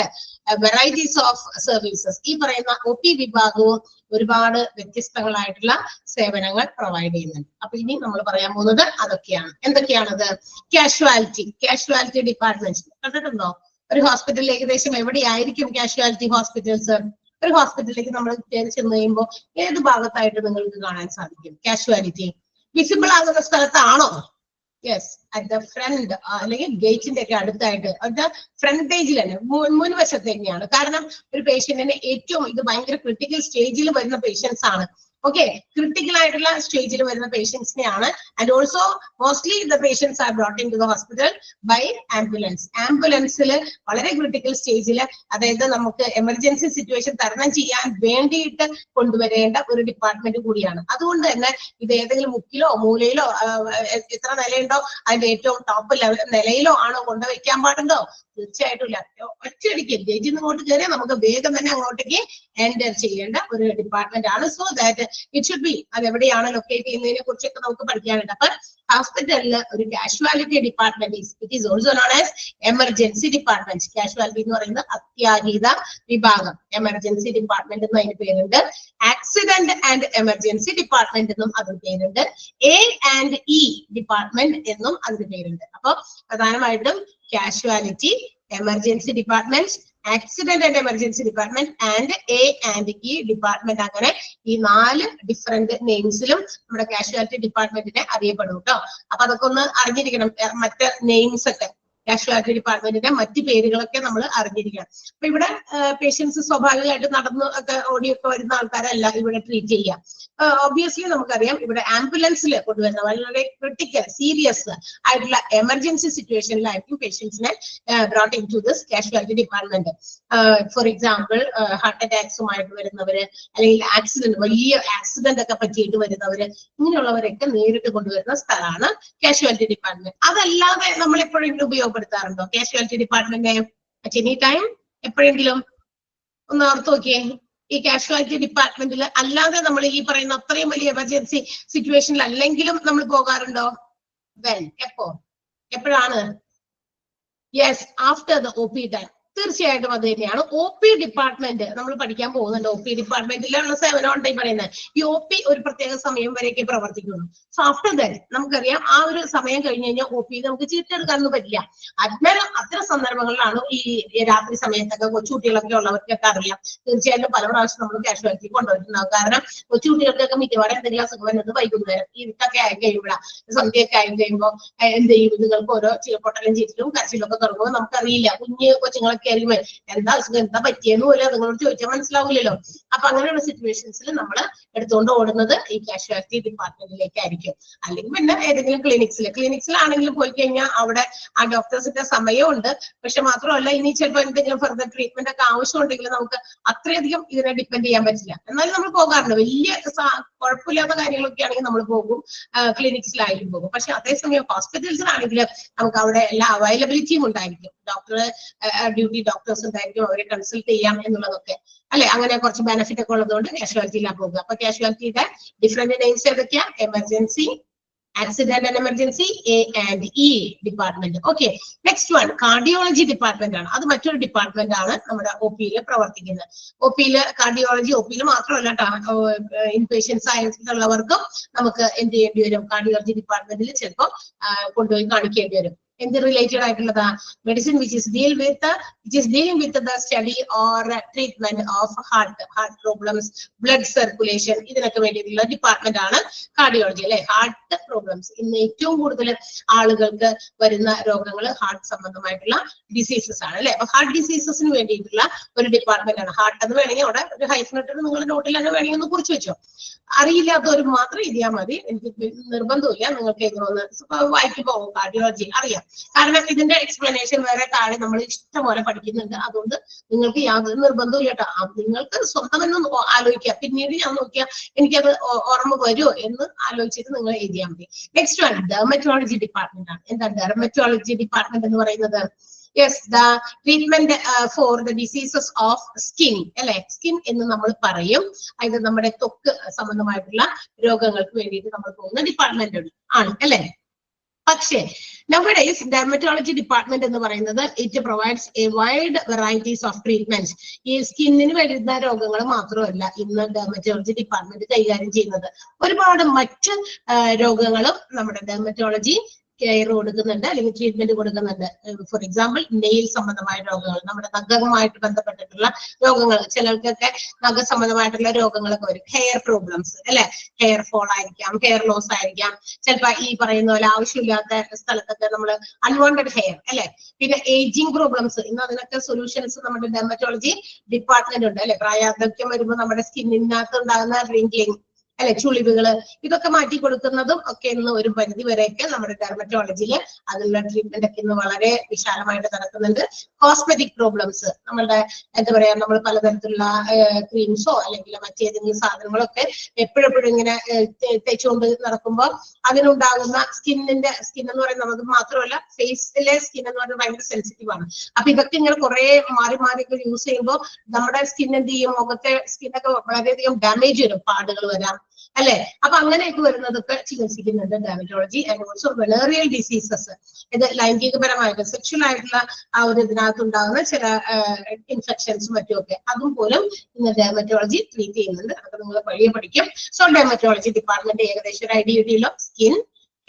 varieties of services. ഈ പറയുന്ന OP വിഭാഗവും ഒരുപാട് വ്യത്യസ്തങ്ങളായിട്ടുള്ള സേവനങ്ങൾ പ്രൊവൈഡ് ചെയ്യുന്നുണ്ട്. അപ്പൊ ഇനി നമ്മൾ പറയാൻ പോകുന്നത് അതൊക്കെയാണ്. എന്തൊക്കെയാണത്? കാഷ്വാലിറ്റി ഡിപ്പാർട്ട്മെന്റ് കണ്ടിട്ടുണ്ടോ? ഒരു ഹോസ്പിറ്റലിൽ ഏകദേശം എവിടെയായിരിക്കും കാഷ്വാലിറ്റി ഹോസ്പിറ്റൽസ്? ഒരു ഹോസ്പിറ്റലിലേക്ക് നമ്മൾ കയറി ചെന്ന് കഴിയുമ്പോൾ ഏത് ഭാഗത്തായിട്ട് നിങ്ങൾക്ക് കാണാൻ സാധിക്കും കാഷ്വാലിറ്റി? വിസിബിൾ ആകുന്ന സ്ഥലത്താണോ? യെസ്, അറ്റ് ദ ഫ്രണ്ട് അല്ലെങ്കിൽ ഗേറ്റിന്റെ ഒക്കെ അടുത്തായിട്ട് അത് ഫ്രണ്ടേജിൽ തന്നെ മുൻവശത്ത് തന്നെയാണ്. കാരണം ഒരു പേഷ്യന്റിന് ഏറ്റവും ഇത് ഭയങ്കര ക്രിട്ടിക്കൽ സ്റ്റേജിൽ വരുന്ന പേഷ്യൻസ് ആണ്. ഓക്കെ, ക്രിട്ടിക്കൽ ആയിട്ടുള്ള സ്റ്റേജിൽ വരുന്ന പേഷ്യൻസിനെയാണ്. And also mostly the patients are brought in to the hospital by ambulance. ആംബുലൻസിൽ വളരെ ക്രിട്ടിക്കൽ സ്റ്റേജിൽ, അതായത് നമുക്ക് എമർജൻസി സിറ്റുവേഷൻ തരണം ചെയ്യാൻ വേണ്ടിയിട്ട് കൊണ്ടുവരേണ്ട ഒരു ഡിപ്പാർട്ട്മെന്റ് കൂടിയാണ്. അതുകൊണ്ട് തന്നെ ഇത് ഏതെങ്കിലും മുക്കിലോ മൂലയിലോ എത്ര നിലയുണ്ടോ അതിന്റെ ഏറ്റവും ടോപ്പ് നിലയിലോ ആണോ കൊണ്ടുവയ്ക്കാൻ പാടുണ്ടോ? തീർച്ചയായിട്ടും ഇല്ല. ഒറ്റയടിക്ക് ഗേറ്റിൽ നിന്ന് അങ്ങോട്ട് കയറിയാൽ നമുക്ക് വേഗം തന്നെ അങ്ങോട്ടേക്ക് എൻറ്റർ ചെയ്യേണ്ട ഒരു ഡിപ്പാർട്ട്മെന്റ് ആണ്. So that it should be, അത് എവിടെയാണ് ലൊക്കേറ്റ് ചെയ്യുന്നതിനെ കുറിച്ചൊക്കെ നമുക്ക് പഠിക്കാനുണ്ട്. അപ്പൊ ഹോസ്പിറ്റലിൽ ഒരു casualty department it is also known as emergency department. Casualty എന്ന് പറയുന്നത് അത്യാഹിത വിഭാഗം. എമർജൻസി ഡിപ്പാർട്ട്മെന്റ് എന്നും അതിന് പേരുണ്ട്. ആക്സിഡന്റ് ആൻഡ് എമർജൻസി ഡിപ്പാർട്ട്മെന്റ് എന്നും അതിന് പേരുണ്ട്. A and E ഡിപ്പാർട്ട്മെന്റ് എന്നും അതിന് പേരുണ്ട്. അപ്പൊ പ്രധാനമായിട്ടും casualty, emergency department, accident and emergency department and A and E department. അങ്ങനെ ഈ 4 ഡിഫറെന്റ് നെയിംസിലും നമ്മുടെ കാഷ്വാലിറ്റി ഡിപ്പാർട്ട്മെന്റിനെ അറിയപ്പെടും കേട്ടോ. അപ്പൊ അതൊക്കെ ഒന്ന് അറിഞ്ഞിരിക്കണം, മറ്റ് നെയിംസ് ഒക്കെ, കാഷ്വാലിറ്റി ഡിപ്പാർട്ട്മെന്റിന്റെ മറ്റു പേരുകളൊക്കെ നമ്മൾ അറിഞ്ഞിരിക്കണം. അപ്പൊ ഇവിടെ പേഷ്യൻസ് സ്വാഭാവികമായിട്ട് നടന്ന് ഒക്കെ ഓടിയൊക്കെ വരുന്ന ആൾക്കാരല്ല ഇവിടെ ട്രീറ്റ് ചെയ്യാം. ഒബ്വിയസ്ലി നമുക്കറിയാം ഇവിടെ ആംബുലൻസിൽ കൊണ്ടുവരുന്ന വളരെ ക്രിട്ടിക്കൽ സീരിയസ് ആയിട്ടുള്ള എമർജൻസി സിറ്റുവേഷനിലായിരിക്കും പേഷ്യൻസിനെ brought in to this casualty department. For example heart അറ്റാക്സുമായിട്ട് വരുന്നവര്, അല്ലെങ്കിൽ ആക്സിഡന്റ്, വലിയ ആക്സിഡന്റ് ഒക്കെ പറ്റിയിട്ട് വരുന്നവര്, ഇങ്ങനെയുള്ളവരൊക്കെ നേരിട്ട് കൊണ്ടുവരുന്ന സ്ഥലമാണ് കാഷ്വാലിറ്റി ഡിപ്പാർട്ട്മെന്റ്. അതല്ലാതെ നമ്മൾ എപ്പോഴെങ്കിലും ഉപയോഗപ്പെടുത്താറുണ്ടോ കാഷ്വാലിറ്റി ഡിപ്പാർട്ട്മെന്റിനെ? എനി ടൈം എപ്പോഴെങ്കിലും ഒന്ന് ഓർത്ത് നോക്കിയേ. ഈ കാഷ്വാലിറ്റി ഡിപ്പാർട്ട്മെന്റിൽ അല്ലാതെ നമ്മൾ ഈ പറയുന്ന അത്രയും വലിയ എമർജൻസി സിറ്റുവേഷനിൽ അല്ലെങ്കിലും നമ്മൾ പോകാറുണ്ടോ? വെൻ, എപ്പോഴാണ്? Yes, after the OP time. തീർച്ചയായിട്ടും അത് തന്നെയാണ്. OP ഡിപ്പാർട്ട്മെന്റ് നമ്മൾ പഠിക്കാൻ പോകുന്നുണ്ട്. OP ഡിപ്പാർട്ട്മെന്റിലാണ് സേവനം ടൈം പറയുന്നത്. ഈ OP ഒരു പ്രത്യേക സമയം വരെയൊക്കെ പ്രവർത്തിക്കുള്ളൂ. സോ ആഫ്റ്റർ ദാറ്റ് നമുക്കറിയാം ആ ഒരു സമയം കഴിഞ്ഞ് കഴിഞ്ഞാൽ OP നമുക്ക് ചീട്ടെടുക്കാനൊന്നും പറ്റില്ല. അത്തരം സന്ദർഭങ്ങളിലാണ് ഈ രാത്രി സമയത്തൊക്കെ കൊച്ചുകുട്ടികളൊക്കെ ഉള്ളവർക്കൊക്കെ അറിയാം. തീർച്ചയായിട്ടും പല പ്രാവശ്യം നമ്മൾ കാഷ്വാലിറ്റി കൊണ്ടുപോയിട്ടുണ്ടാവും. കാരണം കൊച്ചുകുട്ടികൾക്കൊക്കെ മിക്കവാറും എന്തെങ്കിലും അസുഖം വരുന്നത് വൈകുന്നേരം ഇരുട്ടൊക്കെ ആയി കഴിയുമ്പോഴാണ്, സന്ധ്യയൊക്കെ ആയി കഴിയുമ്പോൾ എന്ത് ചെയ്യും, നിങ്ങൾക്ക് ഓരോ പൊട്ടലും ചീറ്റിലും കരച്ചിലൊക്കെ തുടങ്ങുമ്പോൾ നമുക്കറിയില്ല. കുഞ്ഞ് കൊച്ചുങ്ങളൊക്കെ ആയിരിക്കും എന്താ അസുഖം, എന്താ പറ്റിയെന്ന് പോലും അതുങ്ങളോട് ചോദിച്ചാൽ മനസ്സിലാവില്ലല്ലോ. അപ്പൊ അങ്ങനെയുള്ള സിറ്റുവേഷൻസിൽ നമ്മൾ എടുത്തുകൊണ്ട് ഓടുന്നത് ഈ കാഷ്വാലിറ്റി ഡിപ്പാർട്ട്മെന്റിലേക്കായിരിക്കും. അല്ലെങ്കിൽ പിന്നെ ഏതെങ്കിലും ക്ലിനിക്സിലാണെങ്കിലും പോയി കഴിഞ്ഞാൽ അവിടെ ആ ഡോക്ടേഴ്സിന്റെ സമയമുണ്ട്. പക്ഷെ മാത്രമല്ല ഇനി ചിലപ്പോൾ എന്തെങ്കിലും ഫർദർ ട്രീറ്റ്മെന്റ് ഒക്കെ ആവശ്യമുണ്ടെങ്കിൽ നമുക്ക് അത്രയധികം ഇതിനെ ഡിപ്പെൻഡ് ചെയ്യാൻ പറ്റില്ല. എന്നാലും നമ്മൾ പോകാറുണ്ട്. വലിയ കുഴപ്പമില്ലാത്ത കാര്യങ്ങളൊക്കെ ആണെങ്കിൽ നമ്മൾ പോകും, ക്ലിനിക്സിലായാലും പോകും. പക്ഷെ അതേസമയം ഹോസ്പിറ്റൽസിലാണെങ്കിൽ നമുക്ക് അവിടെ എല്ലാ അവൈലബിലിറ്റിയും ഉണ്ടായിരിക്കും. ഡ്യൂട്ടി ഡോക്ടേഴ്സ് ഉണ്ടായിരിക്കും, അവരെ കൺസൾട്ട് ചെയ്യാം എന്നുള്ളതൊക്കെ അല്ലെ. അങ്ങനെ കുറച്ച് ബെനിഫിറ്റ് ഒക്കെ ഉള്ളതുകൊണ്ട് കാഷ്വാലിറ്റിയിലാണ് പോകുക. അപ്പൊ കാഷ്വാലിറ്റിയുടെ ഡിഫറെന്റ് നെയിംസ് ഏതൊക്കെയാ? Emergency, accident and emergency, A and E department. Okay, next one cardiology department ആണ്. അത് മറ്റൊരു ഡിപ്പാർട്ട്മെന്റ് ആണ് നമ്മുടെ OP-യിൽ പ്രവർത്തിക്കുന്നത്. OP-യിൽ കാർഡിയോളജി, OP-യിൽ മാത്രമല്ല കേട്ടോ, ഇൻപേഷ്യന്റ് സയൻസിലുള്ളവർക്കും നമുക്ക് എന്ത് ചെയ്യേണ്ടി വരും? കാർഡിയോളജി ഡിപ്പാർട്ട്മെന്റിൽ ചിലപ്പോൾ കൊണ്ടുപോയി കാണിക്കേണ്ടി വരും. എന്ത് റിലേറ്റഡ് ആയിട്ടുള്ളതാ? Medicine which is dealing with the study or treatment of heart problems, blood circulation, ഇതിനൊക്കെ വേണ്ടിയിട്ടുള്ള ഡിപ്പാർട്ട്മെന്റ് ആണ് കാർഡിയോളജി അല്ലെ. ഹാർട്ട് പ്രോബ്ലംസ്, ഇന്ന് ഏറ്റവും കൂടുതൽ ആളുകൾക്ക് വരുന്ന രോഗങ്ങൾ ഹാർട്ട് സംബന്ധമായിട്ടുള്ള ഡിസീസസ് ആണ് അല്ലെ. അപ്പൊ ഹാർട്ട് ഡിസീസസിന് വേണ്ടിയിട്ടുള്ള ഒരു ഡിപ്പാർട്ട്മെന്റ് ആണ്. ഹാർട്ട് എന്ന് വേണമെങ്കിൽ അവിടെ ഒരു ഹൈഫനട്ട് നിങ്ങൾ നോട്ടിൽ തന്നെ വേണമെങ്കിൽ ഒന്ന് കുറിച്ച് വെച്ചോ. അറിയില്ലാത്തവർ മാത്രം എഴുതിയാൽ മതി, എനിക്ക് നിർബന്ധമില്ല. നിങ്ങൾക്ക് എങ്ങനെ വായിക്ക് പോകും കാർഡിയോളജി അറിയാം. കാരണം ഇതിന്റെ എക്സ്പ്ലനേഷൻ വേറെ താഴെ നമ്മൾ ഇഷ്ടംപോലെ പഠിക്കുന്നുണ്ട്. അതുകൊണ്ട് നിങ്ങൾക്ക് യാതൊരു നിർബന്ധവും കേട്ടോ. നിങ്ങൾക്ക് സ്വന്തം എന്ന് ആലോചിക്കുക, പിന്നീട് ഞാൻ നോക്കിയാൽ എനിക്കത് ഓർമ്മ വരുമോ എന്ന് ആലോചിച്ചിട്ട് നിങ്ങൾ എഴുതിയാൽ മതി. നെക്സ്റ്റ് വൺ ഡെർമറ്റോളജി ഡിപ്പാർട്ട്മെന്റ് ആണ്. എന്താ ഡെർമറ്റോളജി ഡിപ്പാർട്ട്മെന്റ് എന്ന് പറയുന്നത്? Yes, the treatment for the diseases of skin അല്ലെ. സ്കിൻ എന്ന് നമ്മൾ പറയും. അതായത് നമ്മുടെ ത്വക്ക് സംബന്ധമായിട്ടുള്ള രോഗങ്ങൾക്ക് വേണ്ടിയിട്ട് നമ്മൾ പോകുന്ന ഡിപ്പാർട്ട്മെന്റ് ആണ് അല്ലെ. പക്ഷേ nowadays dermatology department എന്ന് പറയുന്നത് it provides A wide varieties of treatments. ഈ സ്കിന്നിന് വരുന്ന രോഗങ്ങൾ മാത്രമല്ല ഇന്ന് ഡെർമറ്റോളജി ഡിപ്പാർട്ട്മെന്റ് കൈകാര്യം ചെയ്യുന്നത്. ഒരുപാട് മറ്റ് രോഗങ്ങളും നമ്മുടെ ഡെർമറ്റോളജി കെയർ കൊടുക്കുന്നുണ്ട്, അല്ലെങ്കിൽ ട്രീറ്റ്മെന്റ് കൊടുക്കുന്നുണ്ട്. ഫോർ എക്സാമ്പിൾ നെയിൽ സംബന്ധമായ രോഗങ്ങൾ, നമ്മുടെ നഖവുമായിട്ട് ബന്ധപ്പെട്ടിട്ടുള്ള രോഗങ്ങൾ, ചിലർക്കൊക്കെ നഖ സംബന്ധമായിട്ടുള്ള രോഗങ്ങളൊക്കെ വരും. ഹെയർ പ്രോബ്ലംസ് അല്ലെ, ഹെയർ ഫോൾ ആയിരിക്കാം, ഹെയർ ലോസ് ആയിരിക്കാം. ചിലപ്പോൾ ഈ പറയുന്ന പോലെ ആവശ്യമില്ലാത്ത സ്ഥലത്തൊക്കെ നമ്മൾ അൺവാണ്ടഡ് ഹെയർ അല്ലെ. പിന്നെ ഏജിങ് പ്രോബ്ലംസ്, ഇന്ന് അതിനൊക്കെ സൊല്യൂഷൻസ് നമ്മുടെ ഡെർമറ്റോളജി ഡിപ്പാർട്ട്മെന്റ് ഉണ്ട് അല്ലെ. പ്രായാധിക്യം വരുമ്പോൾ നമ്മുടെ സ്കിന്നിനകത്ത് ഉണ്ടാകുന്ന റിംഗ്ലിംഗ് അല്ലെ, ചുളിവുകള്, ഇതൊക്കെ മാറ്റി കൊടുക്കുന്നതും ഒക്കെ ഇന്ന് ഒരു പരിധി വരെയൊക്കെ നമ്മുടെ ഡെർമറ്റോളജിയിൽ അതിനുള്ള ട്രീറ്റ്മെന്റ് ഒക്കെ ഇന്ന് വളരെ വിശാലമായിട്ട് നടക്കുന്നുണ്ട്. കോസ്മെറ്റിക് പ്രോബ്ലംസ്, നമ്മളുടെ എന്താ പറയാ, നമ്മൾ പലതരത്തിലുള്ള ക്രീംസോ അല്ലെങ്കിൽ മറ്റേതെങ്കിലും സാധനങ്ങളൊക്കെ എപ്പോഴെപ്പോഴും ഇങ്ങനെ തേച്ചുകൊണ്ട് നടക്കുമ്പോൾ അതിനുണ്ടാകുന്ന സ്കിൻ എന്ന് പറയുന്നത് നമുക്ക് മാത്രമല്ല ഫേസിലെ സ്കിൻ എന്ന് പറയുന്നത് ഭയങ്കര സെൻസിറ്റീവ് ആണ്. അപ്പൊ ഇതൊക്കെ ഇങ്ങനെ കുറെ മാറി ഒക്കെ യൂസ് ചെയ്യുമ്പോൾ നമ്മുടെ സ്കിൻ എന്ത് ചെയ്യും, മുഖത്തെ സ്കിന്നൊക്കെ വളരെയധികം ഡാമേജ് വരും, പാടുകൾ വരാം അല്ലെ. അപ്പൊ അങ്ങനെയൊക്കെ വരുന്നതൊക്കെ ചികിത്സിക്കുന്നുണ്ട് dermatology. And also venereal diseases, ഇത് ലൈംഗികപരമായിട്ട് സെക്ഷൽ ആയിട്ടുള്ള ആ ഒരു ഇതിനകത്തുണ്ടാകുന്ന ചില ഇൻഫെക്ഷൻസും മറ്റുമൊക്കെ, അതും പോലും ഇന്ന് ഡെർമറ്റോളജി ട്രീറ്റ് ചെയ്യുന്നുണ്ട്. അതൊക്കെ നിങ്ങൾ വഴിയെ പഠിക്കും. സോ ഡെർമറ്റോളജി ഡിപ്പാർട്ട്മെന്റ് ഏകദേശം ഒരു ഐഡിയ കിട്ടിയല്ലോ. Skin,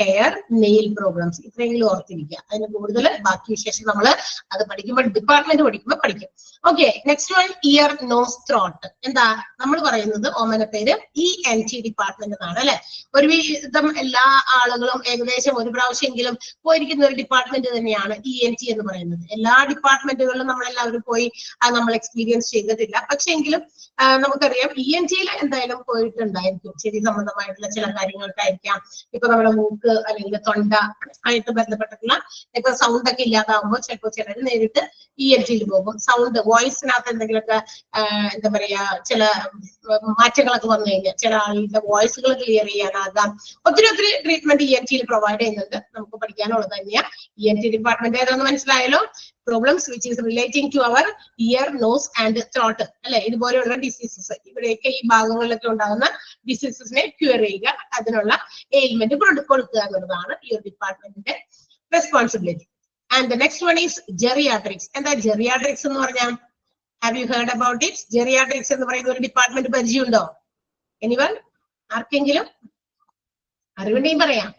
hair nail problems. ഇത്രയെങ്കിലും ഓർത്തിരിക്കുക. അതിന് കൂടുതൽ ബാക്കി വിശേഷം നമ്മൾ അത് പഠിക്കുമ്പോൾ ഡിപ്പാർട്ട്മെന്റ് പഠിക്കുമ്പോൾ പഠിക്കും. Okay, next one ear nose throat. എന്താ നമ്മൾ പറയുന്നത്? ഓമന പേര് ENT ഡിപ്പാർട്ട്മെന്റ് എന്നാണ് അല്ലെ. ഒരുവിധം എല്ലാ ആളുകളും ഏകദേശം ഒരു പ്രാവശ്യമെങ്കിലും പോയിരിക്കുന്ന ഒരു ഡിപ്പാർട്ട്മെന്റ് തന്നെയാണ് ENT എന്ന് പറയുന്നത്. എല്ലാ ഡിപ്പാർട്ട്മെന്റുകളിലും നമ്മളെല്ലാവരും പോയി നമ്മൾ എക്സ്പീരിയൻസ് ചെയ്തിട്ടില്ല. പക്ഷെ എങ്കിലും നമുക്കറിയാം ENT-യിൽ എന്തായാലും പോയിട്ടുണ്ടായിരിക്കും. ചെവി സംബന്ധമായിട്ടുള്ള ചില കാര്യങ്ങൾക്കായിരിക്കാം. ഇപ്പൊ നമ്മുടെ മൂക്ക് അല്ലെങ്കിൽ തൊണ്ട ആയിട്ട് ബന്ധപ്പെട്ടിട്ടുള്ള ഇപ്പൊ സൗണ്ട് ഒക്കെ ഇല്ലാതാവുമ്പോൾ ചിലപ്പോൾ ചിലർ നേരിട്ട് ENT-യിൽ പോകും. സൗണ്ട് വോയിസിനകത്ത് എന്തെങ്കിലുമൊക്കെ എന്താ പറയാ ചില മാറ്റങ്ങളൊക്കെ വന്നു കഴിഞ്ഞാൽ ചില ആളുകളുടെ വോയിസുകൾ ക്ലിയർ ചെയ്യാനാകാം. ഒത്തിരി ട്രീറ്റ്മെന്റ് ENT-യിൽ പ്രൊവൈഡ് ചെയ്യുന്നുണ്ട്. നമുക്ക് പഠിക്കാനുള്ളത് തന്നെയാണ്. ENT ഡിപ്പാർട്ട്മെന്റ് ഏതാണെന്ന് മനസ്സിലായല്ലോ. Problems which is relating to our ear nose and throat അല്ലെ. ഇതുപോലെയുള്ള ഡിസീസസ് ഇവിടെയൊക്കെ ഈ ഭാഗങ്ങളിലൊക്കെ ഉണ്ടാകുന്ന ഡിസീസസിനെ ക്യൂർ ചെയ്യുക, അതിനുള്ള എയിൽമെന്റ് കൊടുക്കുക എന്നുള്ളതാണ് ഈ ഒരു ഡിപ്പാർട്ട്മെന്റിന്റെ responsibility. And the next one is geriatrics. എന്താ ജെറിയാട്രിക്സ് എന്ന് പറഞ്ഞാൽ? Have you heard about it? Geriatrics എന്ന് പറയുന്ന ഒരു ഡിപ്പാർട്ട്മെന്റ് പരിചയമുണ്ടോ? എനിവൺ? ആർക്കെങ്കിലും അറിവുണ്ടെങ്കിൽ പറയാം.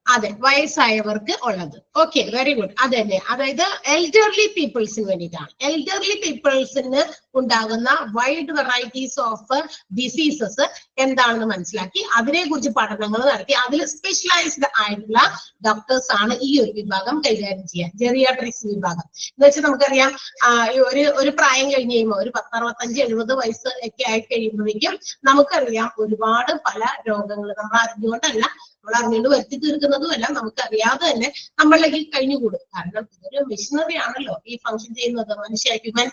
അതെ, വയസ്സായവർക്ക് ഉള്ളത്. Okay, very good. അത് തന്നെ, അതായത് എൽഡർലി പീപ്പിൾസിന് വേണ്ടിയിട്ടാണ്. എൽഡർലി പീപ്പിൾസിന് ഉണ്ടാകുന്ന വൈഡ് വെറൈറ്റീസ് ഓഫ് ഡിസീസസ് എന്താണെന്ന് മനസ്സിലാക്കി അതിനെ കുറിച്ച് പഠനങ്ങൾ നടത്തി അതിൽ സ്പെഷ്യലൈസ്ഡ് ആയിട്ടുള്ള ഡോക്ടേഴ്സ് ആണ് ഈ ഒരു വിഭാഗം കൈകാര്യം ചെയ്യുക, ജെറിയാട്രിക്സ് വിഭാഗം. എന്ന് വെച്ചാൽ നമുക്കറിയാം ഒരു പ്രായം കഴിഞ്ഞ് കഴിയുമ്പോൾ ഒരു 10, 65, 70 വയസ്സ് ഒക്കെ ആയി കഴിയുമ്പോഴേക്കും നമുക്കറിയാം ഒരുപാട് പല രോഗങ്ങൾ നമ്മൾ അറിഞ്ഞുകൊണ്ടല്ല, നമ്മൾ അറിഞ്ഞുകൊണ്ട് വരുത്തി തീർക്കുന്നതുമല്ല, നമുക്കറിയാതെ തന്നെ നമ്മളിലേക്ക് കഴിഞ്ഞുകൂടും. കാരണം ഇതൊരു മെഷീനറി ആണല്ലോ ഈ ഫംഗ്ഷൻ ചെയ്യുന്നത്. മനുഷ്യ ഹ്യൂമൻ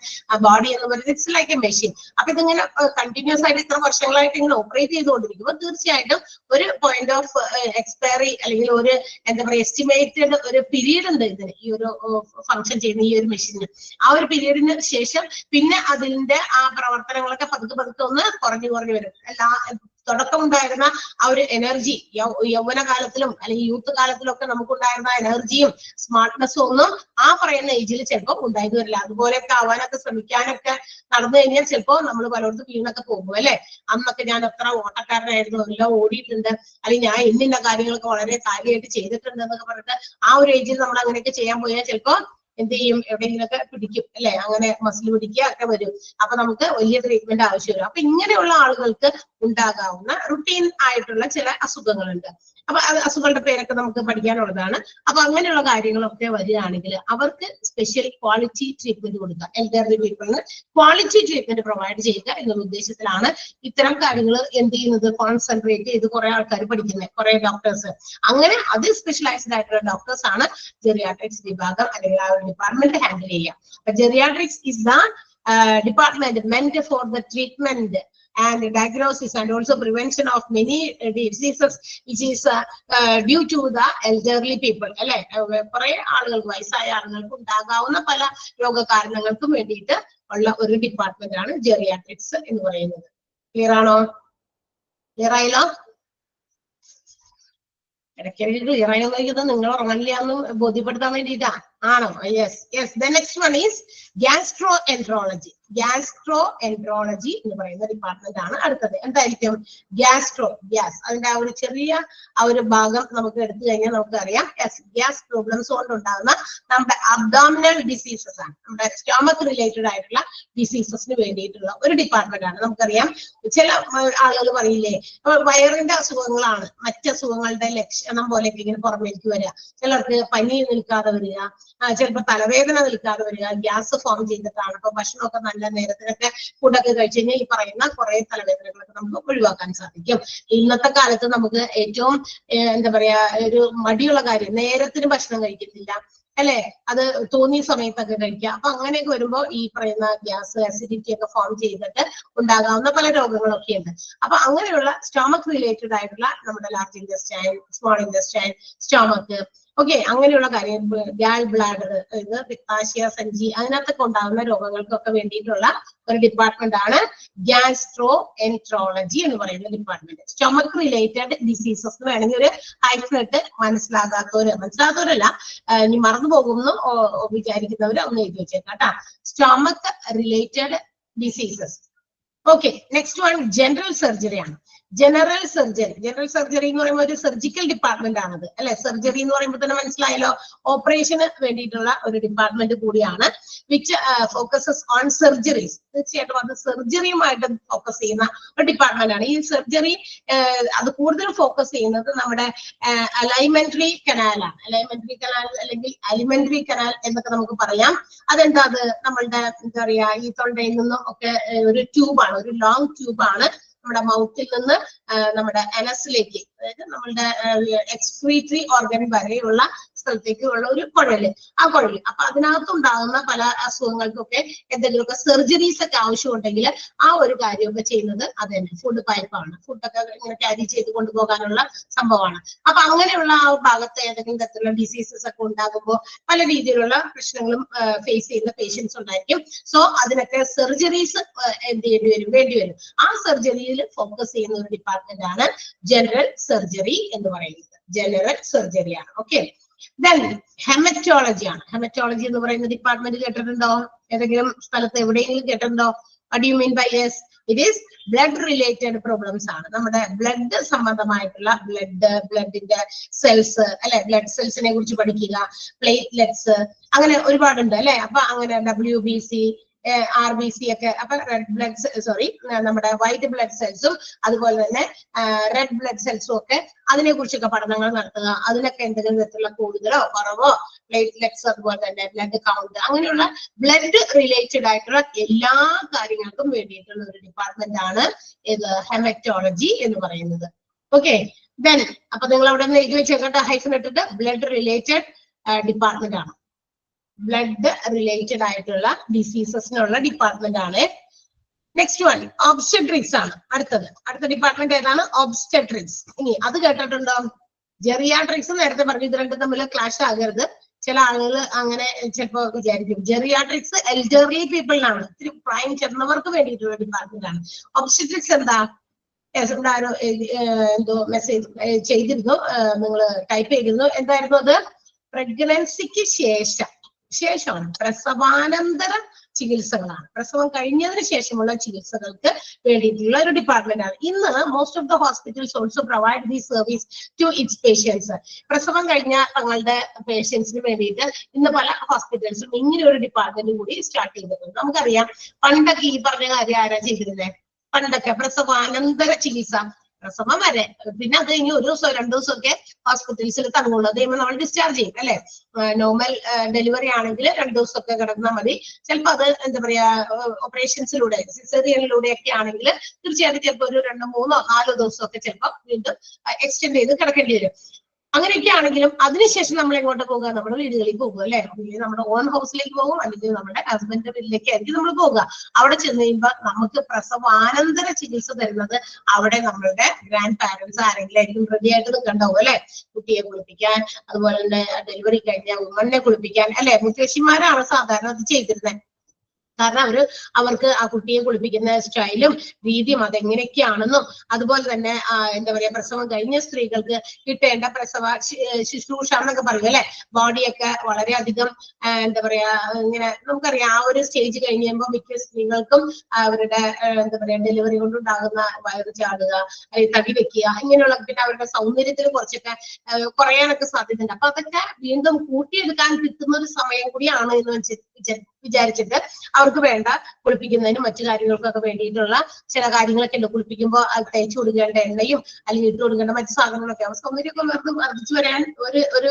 ബോഡി എന്ന് പറയുന്നത് ഇറ്റ്സ് ലൈക്ക് എ മെഷീൻ. അപ്പൊ ഇതിങ്ങനെ കണ്ടിന്യൂസ് ആയിട്ട് ഇത്ര വർഷങ്ങളായിട്ട് ഇങ്ങനെ ഓപ്പറേറ്റ് ചെയ്തുകൊണ്ടിരിക്കുമ്പോൾ തീർച്ചയായിട്ടും ഒരു പോയിന്റ് ഓഫ് എക്സ്പയറി അല്ലെങ്കിൽ ഒരു എന്താ പറയുക എസ്റ്റിമേറ്റഡ് ഒരു പീരീഡ് ഉണ്ട് ഇതിന്, ഈ ഒരു ഫംഗ്ഷൻ ചെയ്യുന്ന ഈ ഒരു മെഷീന്. ആ ഒരു പീരീഡിന് ശേഷം പിന്നെ അതിന്റെ ആ പ്രവർത്തനങ്ങളൊക്കെ പതുക്കെ ഒന്ന് കുറഞ്ഞു വരും. തുടക്കമുണ്ടായിരുന്ന ആ ഒരു എനർജി യൗവന കാലത്തിലും അല്ലെങ്കിൽ യൂത്ത് കാലത്തിലും ഒക്കെ നമുക്കുണ്ടായിരുന്ന എനർജിയും സ്മാർട്ട്നെസ്സും ഒന്നും ആ പറയുന്ന ഏജിൽ ചിലപ്പോൾ ഉണ്ടായി വരില്ല. അതുപോലെയൊക്കെ ആവാനൊക്കെ ശ്രമിക്കാനൊക്കെ നടന്നു കഴിഞ്ഞാൽ ചിലപ്പോൾ നമ്മൾ പലയിടത്തും വീണൊക്കെ പോകും അല്ലെ. അന്നൊക്കെ ഞാൻ എത്ര ഓട്ടക്കാരനായിരുന്നു, എല്ലാം ഓടിയിട്ടുണ്ട്, അല്ലെങ്കിൽ ഞാൻ ഇന്ന കാര്യങ്ങളൊക്കെ വളരെ കാര്യമായിട്ട് ചെയ്തിട്ടുണ്ട് എന്നൊക്കെ പറഞ്ഞിട്ട് ആ ഒരു ഏജിൽ നമ്മൾ അങ്ങനെയൊക്കെ ചെയ്യാൻ പോയാൽ ചിലപ്പോൾ എന്ത് ചെയ്യും, എവിടെയെങ്കിലൊക്കെ പിടിക്കും അല്ലെ, അങ്ങനെ മസിൽ പിടിക്കുക ഒക്കെ വരും. അപ്പൊ നമുക്ക് വലിയ ട്രീറ്റ്മെന്റ് ആവശ്യം വരും. അപ്പൊ ഇങ്ങനെയുള്ള ആളുകൾക്ക് ഉണ്ടാകാവുന്ന റുട്ടീൻ ആയിട്ടുള്ള ചില അസുഖങ്ങളുണ്ട്. അപ്പൊ അസുഖങ്ങളുടെ പേരൊക്കെ നമുക്ക് പഠിക്കാനുള്ളതാണ്. അപ്പൊ അങ്ങനെയുള്ള കാര്യങ്ങളൊക്കെ വരികയാണെങ്കിൽ അവർക്ക് സ്പെഷ്യൽ ക്വാളിറ്റി ട്രീറ്റ്മെന്റ് കൊടുക്കുക, എൽഡർലി പീപ്പിളിന് ക്വാളിറ്റി ട്രീറ്റ്മെന്റ് പ്രൊവൈഡ് ചെയ്യുക എന്നുള്ള ഉദ്ദേശത്തിലാണ് ഇത്തരം കാര്യങ്ങൾ എന്ത് ചെയ്യുന്നത്, കോൺസെൻട്രേറ്റ് ചെയ്ത് കുറെ ആൾക്കാർ പഠിക്കുന്നത്, കുറെ ഡോക്ടേഴ്സ്. അങ്ങനെ അത് സ്പെഷ്യലൈസ്ഡ് ആയിട്ടുള്ള ഡോക്ടേഴ്സ് ആണ് ജെറിയാട്രിക്സ് വിഭാഗം അല്ലെങ്കിൽ ആ ഒരു ഡിപ്പാർട്ട്മെന്റ് ഹാൻഡിൽ ചെയ്യുക. അപ്പൊ geriatrics is the department മെന്റ് for the treatment and diagnosis and also prevention of many diseases which is due to the elderly people അല്ലെ. കുറെ ആളുകൾക്ക് വയസ്സായ ആളുകൾക്ക് ഉണ്ടാകാവുന്ന പല രോഗകാരണങ്ങൾക്കും വേണ്ടിയിട്ട് ഉള്ള ഒരു ഡിപ്പാർട്ട്മെന്റ് ആണ് ജെറിയാട്രിക്സ് എന്ന് പറയുന്നത്. ക്ലിയർ ആണോ? ക്ലിയർ ആയല്ലോ? ഇടയ്ക്കിടയ്ക്ക് ക്ലിയർ ആയി നോക്കുന്നത് നിങ്ങൾ ഉറങ്ങില്ല എന്ന് ബോധ്യപ്പെടുത്താൻ വേണ്ടിയിട്ടാ ആണോ? Yes. The next one is gastroenterology. Gastroenterology എന്ന് പറയുന്ന ഡിപ്പാർട്ട്മെന്റ് ആണ് അടുത്തത്. എന്തായിരിക്കും? ഗ്യാസ് അതിന്റെ ആ ഒരു ചെറിയ ആ ഒരു ഭാഗം നമുക്ക് എടുത്തു കഴിഞ്ഞാൽ നമുക്കറിയാം ഗ്യാസ് പ്രോബ്ലംസ് കൊണ്ടുണ്ടാകുന്ന നമ്മുടെ അബ്ഡോമിനൽ ഡിസീസസ് ആണ്, നമ്മുടെ സ്റ്റൊമക് റിലേറ്റഡ് ആയിട്ടുള്ള ഡിസീസസിന് വേണ്ടിയിട്ടുള്ള ഒരു ഡിപ്പാർട്ട്മെന്റ് ആണ്. നമുക്കറിയാം ചില ആളുകൾ പറയില്ലേ വയറിന്റെ അസുഖങ്ങളാണ് മറ്റ് അസുഖങ്ങളുടെ ലക്ഷണം പോലെയൊക്കെ ഇങ്ങനെ പുറമേക്ക് വരിക. ചിലർക്ക് പനി നിൽക്കാതെ വരിക, ചിലപ്പോൾ തലവേദന നിൽക്കാതെ വരിക, ഗ്യാസ് ഫോം ചെയ്തിട്ടാണ്. അപ്പൊ ഭക്ഷണമൊക്കെ നല്ല നേരത്തിനൊക്കെ ഫുഡൊക്കെ കഴിച്ചു കഴിഞ്ഞാൽ ഈ പറയുന്ന കുറെ തലവേദനകളൊക്കെ നമുക്ക് ഒഴിവാക്കാൻ സാധിക്കും. ഇന്നത്തെ കാലത്ത് നമുക്ക് ഏറ്റവും എന്താ പറയാ ഒരു മടിയുള്ള കാര്യം നേരത്തിന് ഭക്ഷണം കഴിക്കുന്നില്ല അല്ലെ, അത് തോന്നിയ സമയത്തൊക്കെ കഴിക്കുക. അപ്പൊ അങ്ങനെയൊക്കെ വരുമ്പോൾ ഈ പറയുന്ന ഗ്യാസ് അസിഡിറ്റി ഒക്കെ ഫോം ചെയ്തിട്ട് ഉണ്ടാകാവുന്ന പല രോഗങ്ങളൊക്കെ ഉണ്ട്. അപ്പൊ അങ്ങനെയുള്ള സ്റ്റൊമക് റിലേറ്റഡ് ആയിട്ടുള്ള നമ്മുടെ ലാർജ് ഇൻറ്റെസ്റ്റൈൻ, സ്മോൾ ഇൻറ്റെസ്റ്റൈൻ, സ്റ്റൊമക് ഓക്കെ അങ്ങനെയുള്ള കാര്യം, ഗാൾ ബ്ലാഡർ, ഇത് പിത്താശയ സഞ്ചി, അതിനകത്തൊക്കെ ഉണ്ടാകുന്ന രോഗങ്ങൾക്കൊക്കെ വേണ്ടിയിട്ടുള്ള ഒരു ഡിപ്പാർട്ട്മെന്റ് ആണ് ഗ്യാസ്ട്രോഎൻട്രോളജി എന്ന് പറയുന്ന ഡിപ്പാർട്ട്മെന്റ്. സ്റ്റൊമക് റിലേറ്റഡ് ഡിസീസസ് വേണമെങ്കിൽ ഒരു ഹൈഫ്നെട്ട് മനസ്സിലാകാത്തവരല്ല, ഇനി മറന്നു പോകുന്നു വിചാരിക്കുന്നവര് ഒന്ന് എഴുതി വെച്ചേക്കാം കേട്ടാ. Stomach related diseases. Okay, next one general surgery ആണ്. ജനറൽ സർജറി എന്ന് പറയുമ്പോൾ ഒരു സർജിക്കൽ ഡിപ്പാർട്ട്മെന്റ് ആണത് അല്ലെ. സർജറി എന്ന് പറയുമ്പോൾ തന്നെ മനസ്സിലായല്ലോ, ഓപ്പറേഷന് വേണ്ടിയിട്ടുള്ള ഒരു ഡിപ്പാർട്ട്മെന്റ് കൂടിയാണ്. Which focuses on surgeries. തീർച്ചയായിട്ടും അത് സർജറിയുമായിട്ട് ഫോക്കസ് ചെയ്യുന്ന ഒരു ഡിപ്പാർട്ട്മെന്റ് ആണ്. ഈ സർജറി അത് കൂടുതൽ ഫോക്കസ് ചെയ്യുന്നത് നമ്മുടെ അലൈമെന്ററി കനാലാണ്. അലൈമെന്ററി കനാൽ അല്ലെങ്കിൽ അലിമെന്ററി കനാൽ എന്നൊക്കെ നമുക്ക് പറയാം. അതെന്താ, അത് നമ്മളുടെ എന്താ പറയാ ഈ തൊണ്ടയിൽ നിന്നും ഒക്കെ ഒരു ട്യൂബാണ്, ഒരു ലോങ് ട്യൂബാണ് നമ്മുടെ മൗത്തിൽ നിന്ന് നമ്മുടെ അനസിലേക്ക്, അതായത് നമ്മളുടെ എക്സ്ക്രീറ്ററി ഓർഗൻ വരെയുള്ള സ്ഥലത്തേക്ക് ഉള്ള ഒരു കുഴല്, ആ കുഴല്. അപ്പൊ അതിനകത്തുണ്ടാകുന്ന പല അസുഖങ്ങൾക്കൊക്കെ എന്തെങ്കിലുമൊക്കെ സർജറീസ് ഒക്കെ ആവശ്യമുണ്ടെങ്കിൽ ആ ഒരു കാര്യമൊക്കെ ചെയ്യുന്നത് അത് തന്നെ ഫുഡ് പൈപ്പാണ്. ഫുഡൊക്കെ ഇങ്ങനെ ക്യാരി ചെയ്ത് കൊണ്ടുപോകാനുള്ള സംഭവമാണ്. അപ്പൊ അങ്ങനെയുള്ള ആ ഭാഗത്ത് ഏതെങ്കിലും തരത്തിലുള്ള ഡിസീസസ് ഒക്കെ ഉണ്ടാകുമ്പോൾ പല രീതിയിലുള്ള പ്രശ്നങ്ങളും ഫേസ് ചെയ്യുന്ന പേഷ്യൻസ് ഉണ്ടായിരിക്കും. സോ അതിനൊക്കെ സർജറീസ് വേണ്ടി വരും. ആ സർജറിയിൽ ഫോക്കസ് ചെയ്യുന്ന ഒരു ഡിപ്പാർട്ട്മെന്റ് ആണ് ജനറൽ സർജറി എന്ന് പറയുന്നത്. ജനറൽ സർജറിയാണ്. ഓക്കെ. ദെൻ ഹെമറ്റോളജി ആണ്. ഹെമറ്റോളജി എന്ന് പറയുന്ന ഡിപ്പാർട്ട്മെന്റ് കേട്ടിട്ടുണ്ടോ? ഏതെങ്കിലും സ്ഥലത്ത് എവിടെയെങ്കിലും കേട്ടിട്ടുണ്ടോ? What do you mean by yes? It is blood related problems ആണ്. നമ്മുടെ ബ്ലഡ് സംബന്ധമായിട്ടുള്ള ബ്ലഡിന്റെ സെൽസ് അല്ലെ, ബ്ലഡ് സെൽസിനെ കുറിച്ച് പഠിക്കുക, പ്ലേറ്റ്ലെറ്റ്സ്, അങ്ങനെ ഒരുപാടുണ്ട് അല്ലെ. അപ്പൊ അങ്ങനെ WBC, RBC ഒക്കെ. അപ്പൊ നമ്മുടെ വൈറ്റ് ബ്ലഡ് സെൽസും അതുപോലെ തന്നെ റെഡ് ബ്ലഡ് സെൽസും ഒക്കെ അതിനെ കുറിച്ചൊക്കെ പഠനങ്ങൾ നടത്തുക. അതിനൊക്കെ എന്തെങ്കിലും തരത്തിലുള്ള കൂടുതലോ കുറവോ, പ്ലേറ്റ്ലെറ്റ്സ് അതുപോലെ തന്നെ ബ്ലഡ് കൗണ്ട്, അങ്ങനെയുള്ള ബ്ലഡ് റിലേറ്റഡ് ആയിട്ടുള്ള എല്ലാ കാര്യങ്ങൾക്കും വേണ്ടിയിട്ടുള്ള ഒരു ഡിപ്പാർട്ട്മെന്റ് ആണ് ഇത് ഹെമറ്റോളജി എന്ന് പറയുന്നത്. ഓക്കെ. ദെൻ അപ്പൊ നിങ്ങൾ അവിടെ നിന്ന് എഴുതി വെച്ചേക്കട്ടെ, ഹൈഫൻ ഇട്ടിട്ട്, ബ്ലഡ് റിലേറ്റഡ് ഡിപ്പാർട്ട്മെന്റ് ആണ്. ബ്ലഡ് റിലേറ്റഡ് ആയിട്ടുള്ള ഡിസീസസിനുള്ള ഡിപ്പാർട്ട്മെന്റ് ആണ്. നെക്സ്റ്റ് വൺ ഒബ്സ്റ്റട്രിക്സ് ആണ്. അടുത്ത ഡിപ്പാർട്ട്മെന്റ് ഏതാണ്? ഒബ്സ്റ്റട്രിക്സ്. ഇനി അത് കേട്ടിട്ടുണ്ടോ? ജെറിയാട്രിക്സ് നേരത്തെ പറഞ്ഞു, ഇത് രണ്ടും തമ്മിൽ ക്ലാഷ് ആകരുത്. ചില ആളുകൾ അങ്ങനെ ചിലപ്പോ വിചാരിക്കും. ജെറിയാട്രിക്സ് എൽഡർലി പീപ്പിളിനാണ്, ഇത്തിരി പ്രായം ചെന്നവർക്ക് വേണ്ടിയിട്ടുള്ള ഡിപ്പാർട്ട്മെന്റ് ആണ്. ഒബ്സ്റ്റട്രിക്സ് എന്താ? ഇവിടെ ആരോ എന്തോ മെസ്സേജ് ചെയ്തിരുന്നു, നിങ്ങൾ ടൈപ്പ് ചെയ്തിരുന്നു. എന്തായിരുന്നു അത്? പ്രഗ്നൻസിക്ക് ശേഷമാണ്, പ്രസവാനന്തര ചികിത്സകളാണ്. പ്രസവം കഴിഞ്ഞതിന് ശേഷമുള്ള ചികിത്സകൾക്ക് വേണ്ടിയിട്ടുള്ള ഒരു ഡിപ്പാർട്ട്മെന്റ് ആണ്. ഇന്ന് most of the hospitals also provide the service to its patients. പ്രസവം കഴിഞ്ഞ തങ്ങളുടെ പേഷ്യൻസിന് വേണ്ടിയിട്ട് ഇന്ന് പല ഹോസ്പിറ്റൽസും ഇങ്ങനെ ഒരു ഡിപ്പാർട്ട്മെന്റ് കൂടി സ്റ്റാർട്ട് ചെയ്തിട്ടുണ്ട്. നമുക്കറിയാം, പണ്ടൊക്കെ ഈ പറഞ്ഞ കാര്യം ആരാ ചെയ്തിരുന്നത്? പണ്ടൊക്കെ പ്രസവാനന്തര ചികിത്സ, പ്രസവം വരെ, പിന്നെ അത് കഴിഞ്ഞ് ഒരു ദിവസം 2 ദിവസമൊക്കെ ഹോസ്പിറ്റൽസിൽ തങ്ങുള്ളൂ. അത് കഴിയുമ്പോൾ നമ്മൾ ഡിസ്ചാർജ് ചെയ്യും അല്ലെ. നോർമൽ ഡെലിവറി ആണെങ്കിൽ 2 ദിവസമൊക്കെ കിടന്നാൽ മതി. ചിലപ്പോൾ അത് എന്താ പറയാ ഓപ്പറേഷൻസിലൂടെ, സിസേറിയനിലൂടെ ഒക്കെ ആണെങ്കിൽ തീർച്ചയായിട്ടും ചിലപ്പോൾ ഒരു 2, 3, 4 ദിവസമൊക്കെ ചിലപ്പോൾ വീണ്ടും എക്സ്റ്റെൻഡ് ചെയ്ത് കിടക്കേണ്ടി വരും. അങ്ങനെയൊക്കെ ആണെങ്കിലും അതിനുശേഷം നമ്മൾ എങ്ങോട്ട് പോകുക? നമ്മുടെ വീടുകളിൽ പോകുക അല്ലെ. അല്ലെങ്കിൽ നമ്മുടെ ഓൺ ഹൗസിലേക്ക് പോകും, അല്ലെങ്കിൽ നമ്മുടെ ഹസ്ബൻഡിന്റെ വീട്ടിലേക്ക് ആയിരിക്കും നമ്മൾ പോകുക. അവിടെ ചെന്ന് കഴിയുമ്പോൾ നമുക്ക് പ്രസവാനന്തര ചികിത്സ തരുന്നത് അവിടെ നമ്മളുടെ ഗ്രാൻഡ് പാരന്റ്സ് ആരെങ്കിലും ആയിരിക്കും റെഡി ആയിട്ട് നിൽക്കണ്ടാവും അല്ലെ. കുട്ടിയെ കുളിപ്പിക്കാൻ, അതുപോലെ തന്നെ ഡെലിവറി കഴിഞ്ഞ ഉമ്മനെ കുളിപ്പിക്കാൻ അല്ലെ. മുത്തശ്ശിമാരാണ് സാധാരണ അത് ചെയ്തിരുന്നത്. കാരണം അവർക്ക് ആ കുട്ടിയെ കുളിപ്പിക്കുന്ന സ്റ്റൈലും രീതിയും അതെങ്ങനെയൊക്കെയാണെന്നും, അതുപോലെ തന്നെ എന്താ പറയാ പ്രസവം കഴിഞ്ഞ സ്ത്രീകൾക്ക് കിട്ടേണ്ട പ്രസവ ശുശ്രൂഷ എന്നൊക്കെ പറയും അല്ലെ. ബോഡിയൊക്കെ വളരെയധികം എന്താ പറയാ ഇങ്ങനെ നമുക്കറിയാം, ആ ഒരു സ്റ്റേജ് കഴിഞ്ഞ് കഴിയുമ്പോൾ മിക്ക സ്ത്രീകൾക്കും അവരുടെ എന്താ പറയാ ഡെലിവറി കൊണ്ടുണ്ടാകുന്ന വയറ് ചാടുക, അല്ലെങ്കിൽ തടി വെക്കുക, ഇങ്ങനെയുള്ള, പിന്നെ അവരുടെ സൗന്ദര്യത്തിൽ കുറച്ചൊക്കെ കുറയാനൊക്കെ സാധ്യതയുണ്ട്. അപ്പൊ അതൊക്കെ വീണ്ടും കൂട്ടിയെടുക്കാൻ കിട്ടുന്ന ഒരു സമയം കൂടിയാണ് എന്ന് വിചാരിച്ചിട്ട് അവർക്ക് വേണ്ട കുളിപ്പിക്കുന്നതിനും മറ്റു കാര്യങ്ങൾക്കൊക്കെ വേണ്ടിയിട്ടുള്ള ചില കാര്യങ്ങളൊക്കെ ഉണ്ട്. കുളിപ്പിക്കുമ്പോൾ തേച്ച് കൊടുക്കേണ്ട എണ്ണയും അല്ലെങ്കിൽ ഇട്ട് കൊടുക്കേണ്ട മറ്റു സാധനങ്ങളൊക്കെ അവർ സൗന്ദര്യമൊക്കെ വർദ്ധിച്ചു വരാൻ ഒരു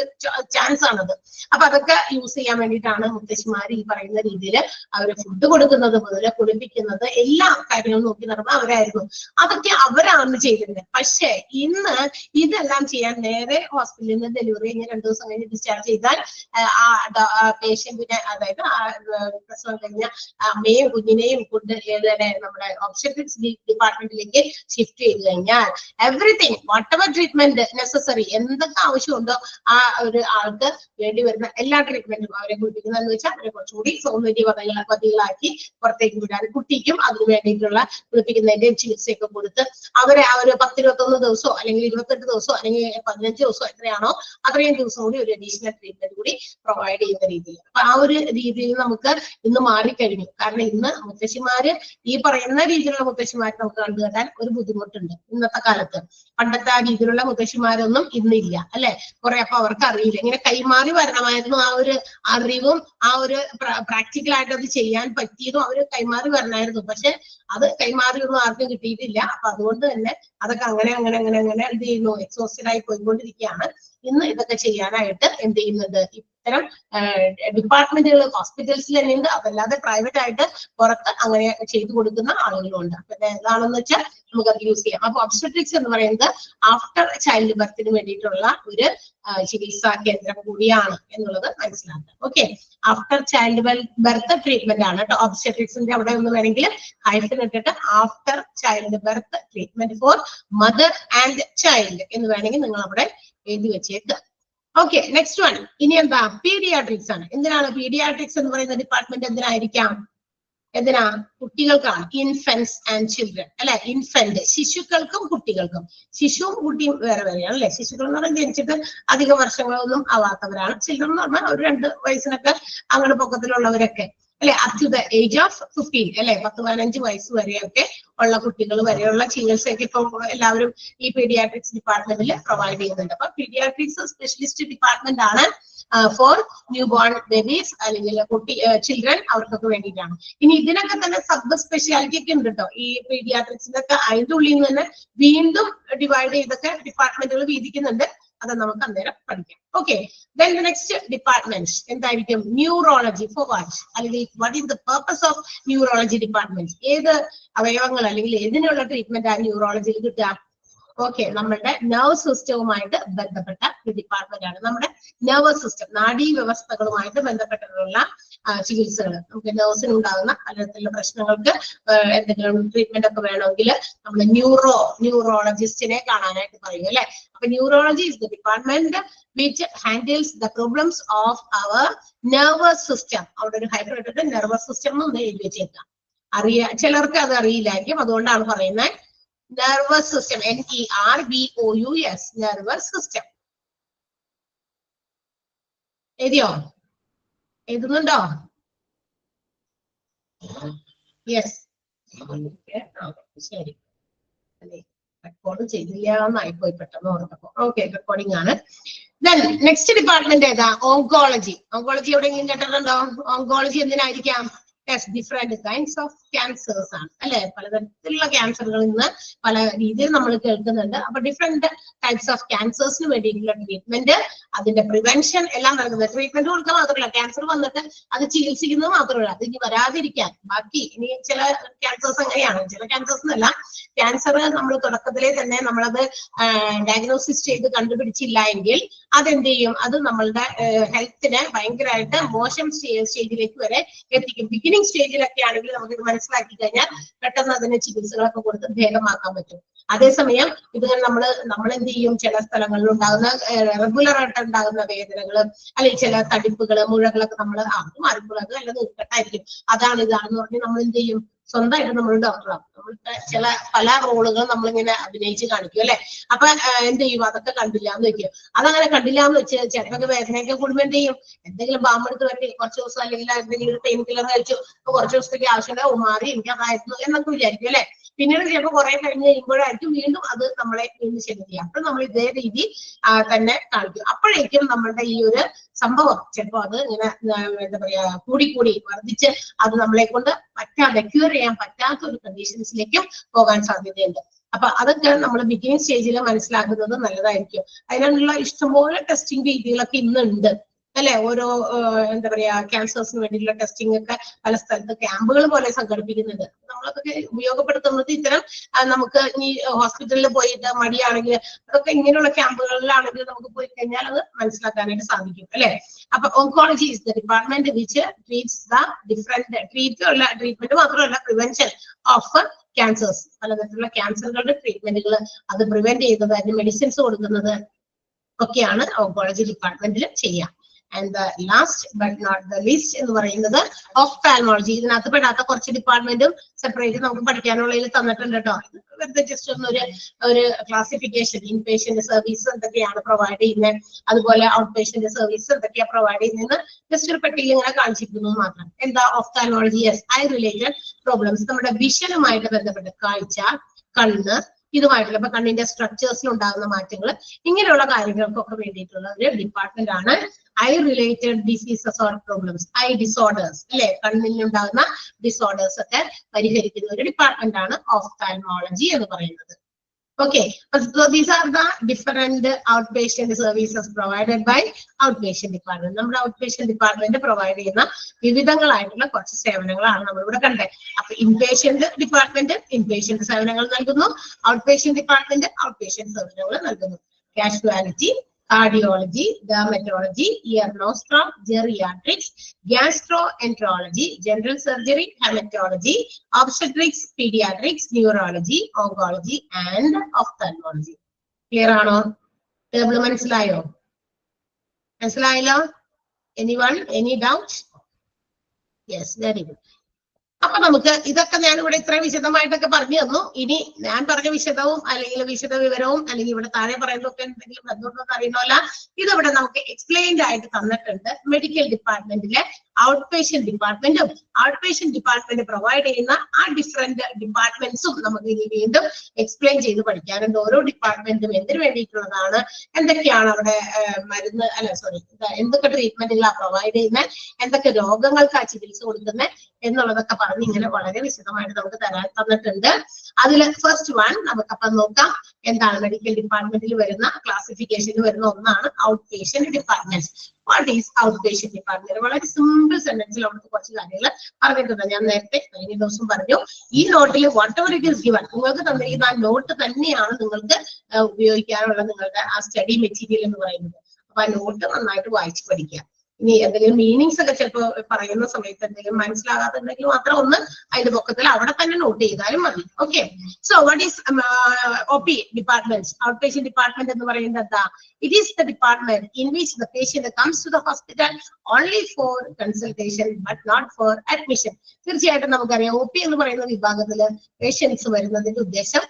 ചാൻസ് ആണത്. അപ്പൊ അതൊക്കെ യൂസ് ചെയ്യാൻ വേണ്ടിയിട്ടാണ് മുത്തശ്ശിമാർ ഈ പറയുന്ന രീതിയിൽ അവർ ഫുഡ് കൊടുക്കുന്നത് മുതൽ കുളിപ്പിക്കുന്നത് എല്ലാ കാര്യങ്ങളും നോക്കി നടന്ന അവരായിരുന്നു. അതൊക്കെ അവരാണ് ചെയ്തിരുന്നത്. പക്ഷെ ഇന്ന് ഇതെല്ലാം ചെയ്യാൻ നേരെ ഹോസ്പിറ്റലിൽ നിന്ന് ഡെലിവറി കഴിഞ്ഞ് 2 ദിവസം കഴിഞ്ഞ് ഡിസ്ചാർജ് ചെയ്താൽ ആ പേഷ്യന്റിനെ, അതായത് പ്രസവം കഴിഞ്ഞ അമ്മയും കുഞ്ഞിനെയും കൊണ്ട് നമ്മുടെ ഒബ്സ്റ്റട്രിക്സ് ഡിപ്പാർട്ട്മെന്റിലേക്ക് ഷിഫ്റ്റ് ചെയ്ത് കഴിഞ്ഞാൽ everything what ever treatment necessary, എന്തൊക്കെ ആവശ്യമുണ്ടോ ആ ഒരു ആൾക്ക് വേണ്ടി വരുന്ന എല്ലാ ട്രീറ്റ്മെന്റും അവരെ കുളിപ്പിക്കുന്നതെന്ന് വെച്ചാൽ അവരെ കുറച്ചുകൂടി സൗന്ദര്യവതികളാക്കി പുറത്തേക്ക് വിടാൻ, കുട്ടിക്കും അതിന് വേണ്ടിയിട്ടുള്ള കുളിപ്പിക്കുന്നതിന്റെയും ചികിത്സയൊക്കെ കൊടുത്ത് അവരെ ആ ഒരു 10-21 ദിവസമോ അല്ലെങ്കിൽ 28 ദിവസമോ അല്ലെങ്കിൽ 15 ദിവസമോ എത്രയാണോ അത്രയും ദിവസം കൂടി ഒരു അഡീഷണൽ ട്രീറ്റ്മെന്റ് കൂടി പ്രൊവൈഡ് ചെയ്യുന്ന രീതിയിൽ. അപ്പൊ ആ ഒരു രീതിയിൽ നമുക്ക് ഒക്കെ ഇന്ന് മാറിക്കഴിഞ്ഞു. കാരണം ഇന്ന് മുത്തശ്ശിമാര് ഈ പറയുന്ന രീതിയിലുള്ള മുത്തശ്ശിമാര് നമുക്ക് കണ്ടുകെട്ടാൻ ഒരു ബുദ്ധിമുട്ടുണ്ട് ഇന്നത്തെ കാലത്ത്. പണ്ടത്തെ ആ രീതിയിലുള്ള മുത്തശ്ശിമാരൊന്നും ഇന്നില്ല അല്ലെ. കുറെ അപ്പൊ അവർക്ക് അറിയില്ല, ഇങ്ങനെ കൈമാറി വരണമായിരുന്നു ആ ഒരു അറിവും ആ ഒരു പ്രാക്ടിക്കലായിട്ട് അത് ചെയ്യാൻ പറ്റിയതും അവര് കൈമാറി വരണമായിരുന്നു. പക്ഷെ അത് കൈമാറിയൊന്നും ആർക്കും കിട്ടിയിട്ടില്ല. അപ്പൊ അതുകൊണ്ട് തന്നെ അതൊക്കെ അങ്ങനെ എന്ത് ചെയ്യുന്നു, എക്സോസ്റ്റഡ് ആയി പോയിക്കൊണ്ടിരിക്കുകയാണ്. ഇന്ന് ഇതൊക്കെ ചെയ്യാനായിട്ട് എന്ത് ചെയ്യുന്നുണ്ട്, ഇത്തരം ഡിപ്പാർട്ട്മെന്റുകൾ ഹോസ്പിറ്റൽസിൽ തന്നെ ഉണ്ട്. അതല്ലാതെ പ്രൈവറ്റ് ആയിട്ട് പുറത്ത് അങ്ങനെ ചെയ്തു കൊടുക്കുന്ന ആളുകളുണ്ട്. അപ്പൊ ഏതാണെന്ന് വെച്ചാൽ നമുക്ക് അത് യൂസ് ചെയ്യാം. അപ്പൊ ഒബ്സ്റ്റട്രിക്സ് എന്ന് പറയുന്നത് ആഫ്റ്റർ ചൈൽഡ് ബർത്തിന് വേണ്ടിയിട്ടുള്ള ഒരു ചികിത്സാ കേന്ദ്രം കൂടിയാണ് എന്നുള്ളത് മനസ്സിലാക്കുക. Okay, after child birth treatment ആണ് കേട്ടോ. ഒബ്സ്റ്റട്രിക്സിന്റെ അവിടെ ഒന്ന് വേണമെങ്കിൽ ഹൈഫൻ ഇട്ടിട്ട് after child birth treatment for mother and child എന്ന് വേണമെങ്കിൽ നിങ്ങൾ അവിടെ എഴുതി വെച്ചേക്ക്. Okay, next one. ഇനി എന്താ, പീഡിയാട്രിക്സ് ആണ്. എന്തിനാണ് പീഡിയാട്രിക്സ് എന്ന് പറയുന്ന ഡിപ്പാർട്ട്മെന്റ് എന്തിനായിരിക്കാം? എന്തിനാ? കുട്ടികൾക്കാണ്. ഇൻഫന്റ്സ് ആൻഡ് ചിൽഡ്രൻ അല്ലെ. ഇൻഫന്റ് ശിശുക്കൾക്കും കുട്ടികൾക്കും. ശിശുവും കുട്ടിയും വേറെ വേറെയാണ് അല്ലെ. ശിശുക്കൾ എന്ന് പറഞ്ഞാൽ ജനിച്ചിട്ട് അധിക വർഷങ്ങളൊന്നും ആവാത്തവരാണ്. ചിൽഡ്രൻ എന്ന് പറഞ്ഞാൽ ഒരു 2 വയസ്സിനൊക്കെ അങ്ങനെ പൊക്കത്തിലുള്ളവരൊക്കെ അല്ലെ. Up to the age of 15 അല്ലെ, 10-15 വയസ്സ് വരെയൊക്കെ ഉള്ള കുട്ടികൾ വരെയുള്ള ചികിത്സയൊക്കെ ഇപ്പൊ എല്ലാവരും ഈ പീഡിയാട്രിക്സ് ഡിപ്പാർട്ട്മെന്റിൽ പ്രൊവൈഡ് ചെയ്യുന്നുണ്ട്. അപ്പൊ പീഡിയാട്രിക്സ് സ്പെഷ്യലിസ്റ്റ് ഡിപ്പാർട്ട്മെന്റ് ആണ് ഫോർ ന്യൂ ബോൺ ബേബീസ് അല്ലെങ്കിൽ കുട്ടി ചിൽഡ്രൻ, അവർക്കൊക്കെ വേണ്ടിയിട്ടാണ്. ഇനി ഇതിനൊക്കെ തന്നെ സബ് സ്പെഷ്യാലിറ്റി ഒക്കെ ഉണ്ട് കേട്ടോ. ഈ പീഡിയാട്രിക്സിന്റെ ഒക്കെ അതിന്റെ ഉള്ളിൽ നിന്ന് തന്നെ വീണ്ടും ഡിവൈഡ് ചെയ്തൊക്കെ ഡിപ്പാർട്ട്മെന്റുകൾ വീതിക്കുന്നുണ്ട്. അത് നമുക്ക് അന്നേരം പഠിക്കാം. Okay, then the next department എന്തായിരിക്കും? ന്യൂറോളജി. ഫോർ വാട്ട് അല്ലെങ്കിൽ what is the purpose of neurology department? ഏത് അവയവങ്ങൾ അല്ലെങ്കിൽ ഏതിനുള്ള ട്രീറ്റ്മെന്റ് ആ ന്യൂറോളജിയിൽ കിട്ടുക? ഓക്കെ, നമ്മുടെ നെർവ് സിസ്റ്റവുമായിട്ട് ബന്ധപ്പെട്ട ഒരു ഡിപ്പാർട്ട്മെന്റ് ആണ്. നമ്മുടെ നെർവസ് സിസ്റ്റം, നാഡീ വ്യവസ്ഥകളുമായിട്ട് ബന്ധപ്പെട്ടിട്ടുള്ള ചികിത്സകൾ. നമുക്ക് നെർവ്സിന് ഉണ്ടാകുന്ന പലതരത്തിലുള്ള പ്രശ്നങ്ങൾക്ക് എന്തെങ്കിലും ട്രീറ്റ്മെന്റ് ഒക്കെ വേണമെങ്കിൽ നമ്മൾ ന്യൂറോളജിസ്റ്റിനെ കാണാനായിട്ട് പറയും അല്ലെ. അപ്പൊ neurology is the department which handles the problems of our nervous system. അവിടെ ഒരു ഹൈഫൻ ഇട്ടിട്ട് നെർവസ് സിസ്റ്റം എന്ന് എഴുതി വെച്ചേക്കാം. ചിലർക്ക് അത് അറിയില്ലായിരിക്കും, അതുകൊണ്ടാണ് പറയുന്നത് nervous system. NERVOUS nervous system. എഴുതിയോ? എഴുതുന്നുണ്ടോ? യെസ്, ശരി. അല്ലെ, റെക്കോർഡ് ചെയ്തില്ല എന്നായിപ്പോയി പെട്ടെന്ന് ഓർത്തപ്പോ. ഓക്കെ, റെക്കോർഡിംഗ് ആണ്. Then നെക്സ്റ്റ് ഡിപ്പാർട്ട്മെന്റ് ഏതാ? ഓങ്കോളജി. ഓങ്കോളജി എവിടെയെങ്കിലും കേട്ടിട്ടുണ്ടോ? ഓങ്കോളജി എന്തിനായിരിക്കാം? ഡിഫറെന്റ് കൈൻഡ്സ് ഓഫ് ക്യാൻസേഴ്സ് ആണ് അല്ലെ. പലതരത്തിലുള്ള ക്യാൻസറുകൾ ഇന്ന് പല രീതിയിൽ നമ്മൾ കേൾക്കുന്നുണ്ട്. അപ്പൊ ഡിഫറെന്റ് ടൈപ്സ് ഓഫ് ക്യാൻസേഴ്സിന് വേണ്ടിയിട്ടുള്ള ട്രീറ്റ്മെന്റ്, അതിന്റെ പ്രിവെൻഷൻ എല്ലാം നടക്കുന്നത്. ട്രീറ്റ്മെന്റ് കൊടുക്കുക മാത്രമല്ല, ക്യാൻസർ വന്നിട്ട് അത് ചികിത്സിക്കുന്നത് മാത്രമല്ല, അത് ഇനി വരാതിരിക്കാൻ ബാക്കി ഇനി ചില ക്യാൻസേഴ്സ് അങ്ങനെയാണ്. ചില ക്യാൻസേഴ്സ് എന്നല്ല, ക്യാൻസർ നമ്മൾ തുടക്കത്തിലെ തന്നെ നമ്മളത് ഡയഗ്നോസിസ് ചെയ്ത് കണ്ടുപിടിച്ചില്ല എങ്കിൽ അതെന്ത് ചെയ്യും? അത് നമ്മളുടെ ഹെൽത്തിനെ ഭയങ്കരമായിട്ട് മോശം സ്റ്റേജിലേക്ക് വരെ എത്തിക്കും. ബിഗിനിങ് സ്റ്റേജിലൊക്കെ ആണെങ്കിൽ നമുക്ക് ഇത് മനസ്സിലാക്കി കഴിഞ്ഞാൽ പെട്ടെന്ന് അതിന് ചികിത്സകളൊക്കെ കൊടുത്ത് ഭേദമാക്കാൻ പറ്റും. അതേസമയം ഇത് നമ്മൾ എന്ത് ചെയ്യും? ചില സ്ഥലങ്ങളിൽ ഉണ്ടാകുന്ന റെഗുലർ ആയിട്ട് ഉണ്ടാകുന്ന വേദനകൾ അല്ലെങ്കിൽ ചില തടിപ്പുകൾ, മുഴകളൊക്കെ നമ്മൾ മാറിപ്പോൾ അത് അല്ല നിർക്കട്ടായിരിക്കും, അതാണ് ഇതാണെന്ന് പറഞ്ഞ് നമ്മൾ എന്ത് ചെയ്യും? സ്വന്തമായിട്ട് നമ്മൾ ഡോക്ടറാകും. നമ്മൾ പല റോളുകൾ നമ്മളിങ്ങനെ അഭിനയിച്ച് കാണിക്കും അല്ലെ. അപ്പൊ എന്ത് ചെയ്യും? അതൊക്കെ കണ്ടില്ല എന്ന് വെക്കും. അതങ്ങനെ കണ്ടില്ല എന്ന് വെച്ച് ചിലപ്പോൾ വേദനയൊക്കെ കൂടുമ്പോൾ എന്ത് ചെയ്യും? എന്തെങ്കിലും ബാമ്പെടുത്ത് വേണ്ടി കുറച്ച് ദിവസം അല്ലെങ്കിൽ എന്തെങ്കിലും പെയിൻ കില്ലർ കഴിച്ചു കുറച്ച് ദിവസത്തേക്ക് ആവശ്യമുണ്ടാവും, മാറി എനിക്ക് അതായിരുന്നു എന്നൊക്കെ വിചാരിക്കും അല്ലെ. പിന്നീട് ചിലപ്പോൾ കുറെ കഴിഞ്ഞ് കഴിയുമ്പോഴായിരിക്കും വീണ്ടും അത് നമ്മളെ വീണ്ടും ശരിയാക്കുക. അപ്പോൾ നമ്മൾ ഇതേ രീതി തന്നെ കാണിക്കും. അപ്പോഴേക്കും നമ്മളുടെ ഈ ഒരു സംഭവം ചിലപ്പോൾ അത് ഇങ്ങനെ എന്താ പറയാ കൂടി വർദ്ധിച്ച് അത് നമ്മളെ കൊണ്ട് പറ്റാതെ ക്യൂർ ചെയ്യാൻ പറ്റാത്ത ഒരു കണ്ടീഷൻസിലേക്കും പോകാൻ സാധ്യതയുണ്ട്. അപ്പൊ അതൊക്കെ നമ്മൾ ബിഗിനിങ് സ്റ്റേജിൽ മനസ്സിലാക്കുന്നത് നല്ലതായിരിക്കും. അതിനുള്ള ഇഷ്ടംപോലെ ടെസ്റ്റിംഗ് രീതികളൊക്കെ ഇന്നുണ്ട് അല്ലെ. ഓരോ എന്താ പറയാ ക്യാൻസേഴ്സിന് വേണ്ടിയിട്ടുള്ള ടെസ്റ്റിംഗ് ഒക്കെ പല സ്ഥലത്ത് ക്യാമ്പുകൾ പോലെ സംഘടിപ്പിക്കുന്നുണ്ട്. നമ്മളതൊക്കെ ഉപയോഗപ്പെടുത്തുന്നത് ഇത്തരം നമുക്ക് ഈ ഹോസ്പിറ്റലിൽ പോയിട്ട് മടിയാണെങ്കിൽ അതൊക്കെ ഇങ്ങനെയുള്ള ക്യാമ്പുകളിലാണെങ്കിൽ നമുക്ക് പോയി കഴിഞ്ഞാൽ അത് മനസ്സിലാക്കാനായിട്ട് സാധിക്കും അല്ലെ. അപ്പൊ oncology is the department which treats the different treatment മാത്രമല്ല പ്രിവെൻഷൻ ഓഫ് ക്യാൻസേഴ്സ്. പലതരത്തിലുള്ള ക്യാൻസറുകളുടെ ട്രീറ്റ്മെന്റുകൾ, അത് പ്രിവെന്റ് ചെയ്യുന്നത്, അതിന് മെഡിസിൻസ് കൊടുക്കുന്നത് ഒക്കെയാണ് ഓങ്കോളജി ഡിപ്പാർട്ട്മെന്റിൽ ചെയ്യാം. And the last but not the least എന്ന് പറയുന്നത് ഓഫ്താൽമോളജി. ഇതിനകത്ത് പെടാത്ത കുറച്ച് ഡിപ്പാർട്ട്മെന്റും സെപ്പറേറ്റ് നമുക്ക് പഠിക്കാനുള്ളതിൽ തന്നിട്ടുണ്ട് കേട്ടോ. വെറുതെ ജസ്റ്റ് ഒരു ക്ലാസിഫിക്കേഷൻ. ഇൻ പേഷ്യന്റ് സർവീസ് എന്തൊക്കെയാണ് പ്രൊവൈഡ് ചെയ്യുന്നത്, അതുപോലെ ഔട്ട് പേഷ്യന്റ് സർവീസ് എന്തൊക്കെയാണ് പ്രൊവൈഡ് ചെയ്യുന്നത്, ജസ്റ്റ് ഒരു പെട്ടിയിൽ ഇങ്ങനെ കാണിച്ചിരിക്കുന്നു മാത്രം. എന്താ ഓഫ്താൽമോളജി? ഐ റിലേറ്റഡ് പ്രോബ്ലംസ്, നമ്മുടെ വിഷനുമായിട്ട് ബന്ധപ്പെട്ട് കാഴ്ച, കണ്ണ്, ഇതുമായിട്ടുള്ള ഇപ്പൊ കണ്ണിന്റെ സ്ട്രക്ചേഴ്സിൽ ഉണ്ടാകുന്ന മാറ്റങ്ങൾ, ഇങ്ങനെയുള്ള കാര്യങ്ങൾക്കൊക്കെ വേണ്ടിയിട്ടുള്ള ഒരു ഡിപ്പാർട്ട്മെന്റ് ആണ് I related diseases or problems, I disorders അല്ലെ, കണ്ണിനുണ്ടാകുന്ന ഡിസോർഡേഴ്സ് ഒക്കെ പരിഹരിക്കുന്ന ഒരു ഡിപ്പാർട്ട്മെന്റ് ആണ് ഓഫ്താൽമോളജി എന്ന് പറയുന്നത്. Okay, so these are the different outpatient services provided by outpatient department. നമ്മുടെ outpatient department പ്രൊവൈഡ് ചെയ്യുന്ന വിവിധങ്ങളായിട്ടുള്ള കുറച്ച് സേവനങ്ങളാണ് നമ്മളിവിടെ കണ്ടത്. അപ്പൊ ഇൻപേഷ്യന്റ് ഡിപ്പാർട്ട്മെന്റ് ഇൻപേഷ്യന്റ് സേവനങ്ങൾ നൽകുന്നു, ഔട്ട്പേഷ്യന്റ് ഡിപ്പാർട്ട്മെന്റ് ഔട്ട്പേഷ്യന്റ് സേവനങ്ങൾ നൽകുന്നു. Casualty, cardiology, dermatology, ear, nose, throat, geriatrics, gastroenterology, general surgery, hematology, obstetrics, pediatrics, neurology, oncology, and ophthalmology. Clear ആണോ? ടേബിൾ മനസ്സിലായോ? മനസ്സിലായല്ലോ? Anyone? Any doubt? Yes, very good. അപ്പൊ നമുക്ക് ഇതൊക്കെ ഞാൻ ഇവിടെ ഇത്ര വിശദമായിട്ടൊക്കെ പറഞ്ഞു തന്നു. ഇനി ഞാൻ പറഞ്ഞ വിശദവും അല്ലെങ്കിൽ വിശദ വിവരവും അല്ലെങ്കിൽ ഇവിടെ താഴെ പറയുന്നതൊക്കെ എന്തെങ്കിലും ബന്ധമുണ്ടോന്ന് അറിയണമല്ല, ഇതിവിടെ നമുക്ക് എക്സ്പ്ലെയിൻഡ് ആയിട്ട് തന്നിട്ടുണ്ട്. മെഡിക്കൽ ഡിപ്പാർട്ട്മെന്റിലെ ഔട്ട് പേഷ്യന്റ് ഡിപ്പാർട്ട്മെന്റും ഔട്ട് പേഷ്യന്റ് ഡിപ്പാർട്ട്മെന്റ് പ്രൊവൈഡ് ചെയ്യുന്ന ആ ഡിഫറെന്റ് ഡിപ്പാർട്ട്മെന്റ്സും നമുക്ക് ഇനി വീണ്ടും എക്സ്പ്ലെയിൻ ചെയ്ത് പഠിക്കാറുണ്ട്. ഓരോ ഡിപ്പാർട്ട്മെന്റും എന്തിനു വേണ്ടിയിട്ടുള്ളതാണ്, എന്തൊക്കെയാണ് അവിടെ മരുന്ന് എന്തൊക്കെ ട്രീറ്റ്മെന്റുകളാണ് പ്രൊവൈഡ് ചെയ്യുന്നത്, എന്തൊക്കെ രോഗങ്ങൾക്കാ ചികിത്സ കൊടുക്കുന്നത് എന്നുള്ളതൊക്കെ പറഞ്ഞ് ഇങ്ങനെ വളരെ വിശദമായിട്ട് നമുക്ക് തന്നിട്ടുണ്ട്. അതിൽ ഫസ്റ്റ് വൺ നമുക്കപ്പം നോക്കാം. എന്താണ് മെഡിക്കൽ ഡിപ്പാർട്ട്മെന്റിൽ വരുന്ന ക്ലാസിഫിക്കേഷനിൽ വരുന്ന ഒന്നാണ് out patient department. What is out patient department? വളരെ സിമ്പിൾ സെന്റൻസിൽ അവിടുത്തെ കുറച്ച് കാര്യങ്ങൾ പറഞ്ഞിട്ടുണ്ട്. ഞാൻ നേരത്തെ കഴിഞ്ഞ ദിവസം പറഞ്ഞു. ഈ നോട്ടിൽ what ever it is given, നിങ്ങൾക്ക് തന്നിരിക്കുന്ന ആ നോട്ട് തന്നെയാണ് നിങ്ങൾക്ക് ഉപയോഗിക്കാനുള്ള നിങ്ങളുടെ ആ സ്റ്റഡി മെറ്റീരിയൽ എന്ന് പറയുന്നത്. അപ്പൊ ആ നോട്ട് നന്നായിട്ട് വായിച്ച് പഠിക്കുക. ഇനി എന്തെങ്കിലും മീനിങ്സ് ഒക്കെ ചിലപ്പോൾ പറയുന്ന സമയത്ത് എന്തെങ്കിലും മനസ്സിലാകാത്തുണ്ടെങ്കിൽ മാത്രം ഒന്ന് അതിന്റെ പൊക്കത്തിൽ അവിടെ തന്നെ നോട്ട് ചെയ്താലും മതി. Okay, so what is OP department? Out patient department എന്ന് പറയുന്നത് എന്താ? It is the department in which the patient comes to the hospital only for consultation but not for admission. തീർച്ചയായിട്ടും നമുക്കറിയാം OP എന്ന് പറയുന്ന വിഭാഗത്തില് പേഷ്യൻസ് വരുന്നതിന്റെ ഉദ്ദേശം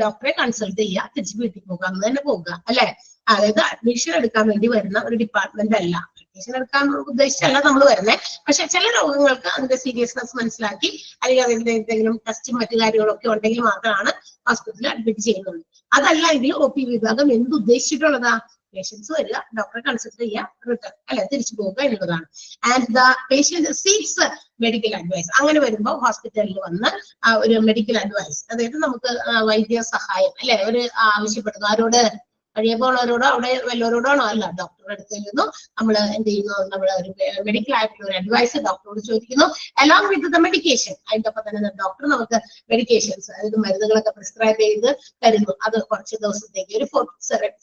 ഡോക്ടറെ കൺസൾട്ട് ചെയ്യുക, തിരിച്ചു വീട്ടിൽ പോകുക, അന്ന് തന്നെ പോകുക അല്ലെ. അതായത് അഡ്മിഷൻ എടുക്കാൻ വേണ്ടി വരുന്ന ഒരു ഡിപ്പാർട്ട്മെന്റ് അല്ല. അഡ്മിഷൻ എടുക്കാൻ ഉദ്ദേശിച്ചല്ല നമ്മൾ വരുന്നത്. പക്ഷെ ചില രോഗങ്ങൾക്ക് അതിന്റെ സീരിയസ്നെസ് മനസ്സിലാക്കി അല്ലെങ്കിൽ അതിന്റെ എന്തെങ്കിലും ടെസ്റ്റും മറ്റു കാര്യങ്ങളൊക്കെ ഉണ്ടെങ്കിൽ മാത്രമാണ് ഹോസ്പിറ്റലിൽ അഡ്മിറ്റ് ചെയ്യുന്നത്. അതല്ല ഇതിൽ OP വിഭാഗം എന്തുദ്ദേശിച്ചിട്ടുള്ളതാ? പേഷ്യൻസ് വരിക, ഡോക്ടറെ കൺസൾട്ട് ചെയ്യുക, റിട്ടേൺ അല്ലെ തിരിച്ചു പോവുക എന്നുള്ളതാണ്. And the patient seeks medical advice. അങ്ങനെ വരുമ്പോൾ ഹോസ്പിറ്റലിൽ വന്ന് ഒരു മെഡിക്കൽ അഡ്വൈസ്, അതായത് നമുക്ക് വൈദ്യ സഹായം അല്ലെ ഒരു ആവശ്യപ്പെടുന്നു. ആരോട്? കഴിയുമ്പോഴവരോടോ അവിടെ വല്ലവരോടാണോ? അല്ല, ഡോക്ടറുടെ അടുത്ത് ചെല്ലുന്നു. നമ്മൾ എന്ത് ചെയ്യുന്നു? നമ്മൾ ഒരു മെഡിക്കൽ ആയിട്ടുള്ള ഒരു അഡ്വൈസ് ഡോക്ടറോട് ചോദിക്കുന്നു, അലോങ് വിത്ത് ദ മെഡിക്കേഷൻ. അതിന്റെ ഒപ്പം തന്നെ ഡോക്ടർ നമുക്ക് മെഡിക്കേഷൻസ്, അതായത് മരുന്നുകളൊക്കെ പ്രിസ്ക്രൈബ് ചെയ്ത് തരുന്നു. അത് കുറച്ച് ദിവസത്തേക്ക് ഒരു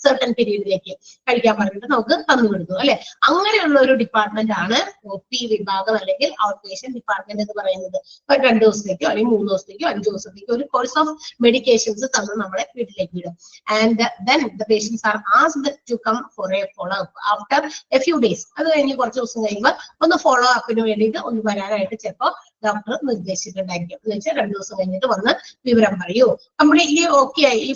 സർട്ടൻ പീരീഡിലേക്ക് കഴിക്കാൻ പറഞ്ഞിട്ട് നമുക്ക് തന്നുവിടുന്നു അല്ലെ. അങ്ങനെയുള്ള ഒരു ഡിപ്പാർട്ട്മെന്റ് ആണ് OP വിഭാഗം അല്ലെങ്കിൽ ഔട്ട് പേഷ്യന്റ് ഡിപ്പാർട്ട്മെന്റ് എന്ന് പറയുന്നത്. 2 ദിവസത്തേക്കോ അല്ലെങ്കിൽ 3 ദിവസത്തേക്കോ 5 ദിവസത്തേക്കോ ഒരു കോഴ്സ് ഓഫ് മെഡിക്കേഷൻസ് തന്ന് നമ്മളെ വീട്ടിലേക്ക് വിടും. And then the patients are asked to come for a follow-up after a few days. അത് കഴിഞ്ഞ് കുറച്ച് ദിവസം കഴിയുമ്പോൾ ഒന്ന് ഫോളോ അപ്പിന് വേണ്ടിയിട്ട് ഒന്ന് വരാനായിട്ട് ചിലപ്പോൾ ഡോക്ടർ നിർദ്ദേശിച്ചിട്ടുണ്ടായിരിക്കും. എന്ന് വെച്ചാൽ 2 ദിവസം കഴിഞ്ഞിട്ട് വന്ന് വിവരം പറയൂ, കംപ്ലീറ്റ്ലി ഓക്കെ ആയി,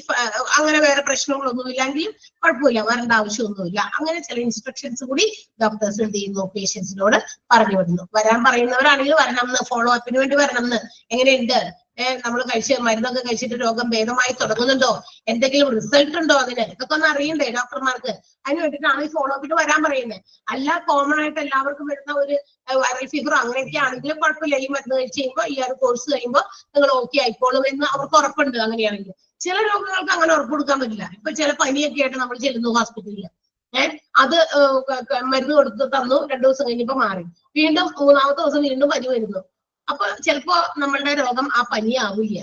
അങ്ങനെ വേറെ പ്രശ്നങ്ങളൊന്നും ഇല്ലെങ്കിൽ കുഴപ്പമില്ല, വരേണ്ട ആവശ്യമൊന്നുമില്ല. അങ്ങനെ ചില ഇൻസ്ട്രക്ഷൻസ് കൂടി ഡോക്ടേഴ്സ് എന്ത് ചെയ്യുന്നു? പേഷ്യൻസിനോട് പറഞ്ഞു വിടുന്നു. വരാൻ പറയുന്നവരാണെങ്കിൽ വരണം എന്ന്, ഫോളോ അപ്പിന് വേണ്ടി വരണം എന്ന്. എങ്ങനെയുണ്ട്? നമ്മൾ മരുന്നൊക്കെ കഴിച്ചിട്ട് രോഗം ഭേദമായി തുടങ്ങുന്നുണ്ടോ? എന്തെങ്കിലും റിസൾട്ട് ഉണ്ടോ? അതിന് ഇതൊക്കെ ഒന്ന് അറിയണ്ടേ ഡോക്ടർമാർക്ക്? അതിന് വേണ്ടിയിട്ടാണ് ഈ ഫോളോ അപ്പിന് വരാൻ പറയുന്നത്. അല്ല കോമൺ ആയിട്ട് എല്ലാവർക്കും വരുന്ന ഒരു വൈറൽ ഫീവർ അങ്ങനെയൊക്കെ ആണെങ്കിലും കുഴപ്പമില്ല, ഈ മരുന്ന് കഴിച്ച് കഴിയുമ്പോൾ ഈ ഒരു കോഴ്സ് കഴിയുമ്പോൾ നിങ്ങൾ ഓക്കെ ആയിക്കോളും എന്ന് അവർക്ക് ഉറപ്പുണ്ട്. അങ്ങനെയാണെങ്കിൽ ചില രോഗങ്ങൾക്ക് അങ്ങനെ ഉറപ്പ് കൊടുക്കാൻ പറ്റില്ല. ഇപ്പൊ ചില പനിയൊക്കെ ആയിട്ട് നമ്മൾ ചെല്ലുന്നു ഹോസ്പിറ്റലിൽ, അത് മരുന്ന് കൊടുത്ത് തന്നു, 2 ദിവസം കഴിഞ്ഞപ്പോ മാറി, വീണ്ടും 3ാമത്തെ ദിവസം വീണ്ടും പനി വരുന്നു. അപ്പൊ ചിലപ്പോ നമ്മളുടെ രോഗം ആ പനി ആവില്ല.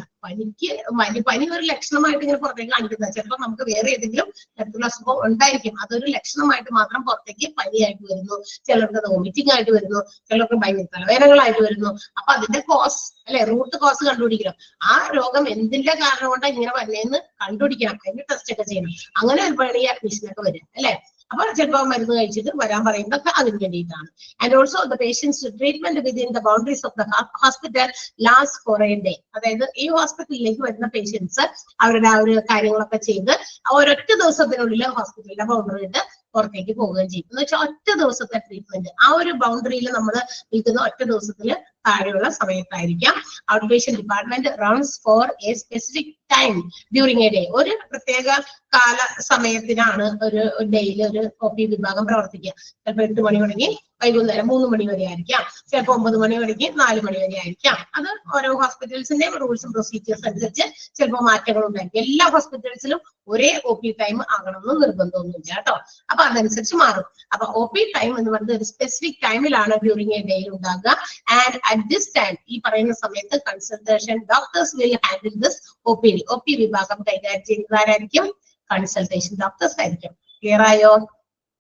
പനി ഒരു ലക്ഷണമായിട്ട് ഇങ്ങനെ പുറത്തേക്ക് കാണിക്കുന്നത്. ചിലപ്പോൾ നമുക്ക് വേറെ ഏതെങ്കിലും തരത്തിലുള്ള അസുഖം ഉണ്ടായിരിക്കും, അതൊരു ലക്ഷണമായിട്ട് മാത്രം പുറത്തേക്ക് പനിയായിട്ട് വരുന്നു. ചിലർക്ക് വോമിറ്റിംഗ് ആയിട്ട് വരുന്നു, ചിലർക്ക് ഭയങ്കര തലവേദനകളായിട്ട് വരുന്നു. അപ്പൊ അതിന്റെ കോസ് അല്ലെ, റൂട്ട് കോസ് കണ്ടുപിടിക്കണം. ആ രോഗം എന്തിന്റെ കാരണം കൊണ്ടാണ് ഇങ്ങനെ വരുന്നതെന്ന് കണ്ടുപിടിക്കണം. അതിന്റെ ടെസ്റ്റ് ഒക്കെ ചെയ്യണം. അങ്ങനെ വരുമ്പോഴാണ് ഈ അഡ്മിഷനൊക്കെ വരും അല്ലെ. അപ്പൊ ചിലപ്പോൾ മരുന്ന് കഴിച്ചിട്ട് വരാൻ പറയുന്നതൊക്കെ അതിന് വേണ്ടിയിട്ടാണ്. And also the patients treatment within the boundaries of the hospital last for a day. അതായത് ഈ ഹോസ്പിറ്റലിലേക്ക് വരുന്ന പേഷ്യൻസ് അവരുടെ ആ ഒരു കാര്യങ്ങളൊക്കെ ചെയ്ത് ഒരൊറ്റ ദിവസത്തിനുള്ളിൽ ഹോസ്പിറ്റലിന്റെ ബൗണ്ടറി ഇട്ട് പുറത്തേക്ക് പോവുകയും ചെയ്യും. എന്ന് വെച്ചാൽ ഒറ്റ ദിവസത്തെ ട്രീറ്റ്മെന്റ് ആ ഒരു ബൗണ്ടറിയിൽ നമ്മൾ നിൽക്കുന്ന ഒറ്റ ദിവസത്തിൽ താഴെയുള്ള സമയത്തായിരിക്കാം. Out patient department runs for a specific time during a day. ഒരു പ്രത്യേക കാല സമയത്തിനാണ് ഒരു ഡേയിൽ ഒരു OP വിഭാഗം പ്രവർത്തിക്കുക. ചിലപ്പോൾ 8 മണി തുടങ്ങി വൈകുന്നേരം 3 മണി വരെ ആയിരിക്കാം, ചിലപ്പോൾ 9 മണി തുടങ്ങി 4 മണി വരെ ആയിരിക്കാം. അത് ഓരോ ഹോസ്പിറ്റൽസിന്റെയും റൂൾസും പ്രൊസീജിയേഴ്സ് അനുസരിച്ച് ചിലപ്പോൾ മാറ്റങ്ങൾ ഉണ്ടായിരിക്കും. എല്ലാ ഹോസ്പിറ്റൽസിലും ഒരേ OP ടൈം ആകണമെന്ന് നിർബന്ധമൊന്നുമില്ല കേട്ടോ. അപ്പൊ അതനുസരിച്ച് മാറും. അപ്പൊ OP ടൈം എന്ന് പറയുന്നത് ഒരു സ്പെസിഫിക് ടൈമിലാണ് ഡ്യൂറിങ് എ ഡേയിൽ ഉണ്ടാകുക. ആൻഡ് അറ്റ് ദിസ് ടൈം ഈ പറയുന്ന സമയത്ത് consultation doctors will handle this OP വിഭാഗം കൈകാര്യം ചെയ്യുന്നതാരായിരിക്കും? കൺസൾട്ടേഷൻ ഡോക്ടേഴ്സ് ആയിരിക്കും. ക്ലിയർ ആയോ?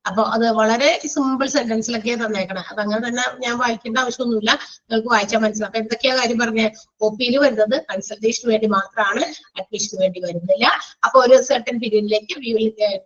അപ്പൊ അത് വളരെ സിമ്പിൾ സെന്റൻസിലൊക്കെ തന്നേക്കണം. അതങ്ങനെ തന്നെ ഞാൻ വായിക്കേണ്ട ആവശ്യമൊന്നുമില്ല, നിങ്ങൾക്ക് വായിച്ചാൽ മനസ്സിലാവും. അപ്പൊ എന്തൊക്കെയാ കാര്യം പറഞ്ഞ OPയിൽ വരുന്നത് കൺസൾട്ടേഷന് വേണ്ടി മാത്രമാണ്, അഡ്മിഷന് വേണ്ടി വരുന്നില്ല. അപ്പൊ ഒരു സർട്ടൻ പീരീഡിലേക്ക്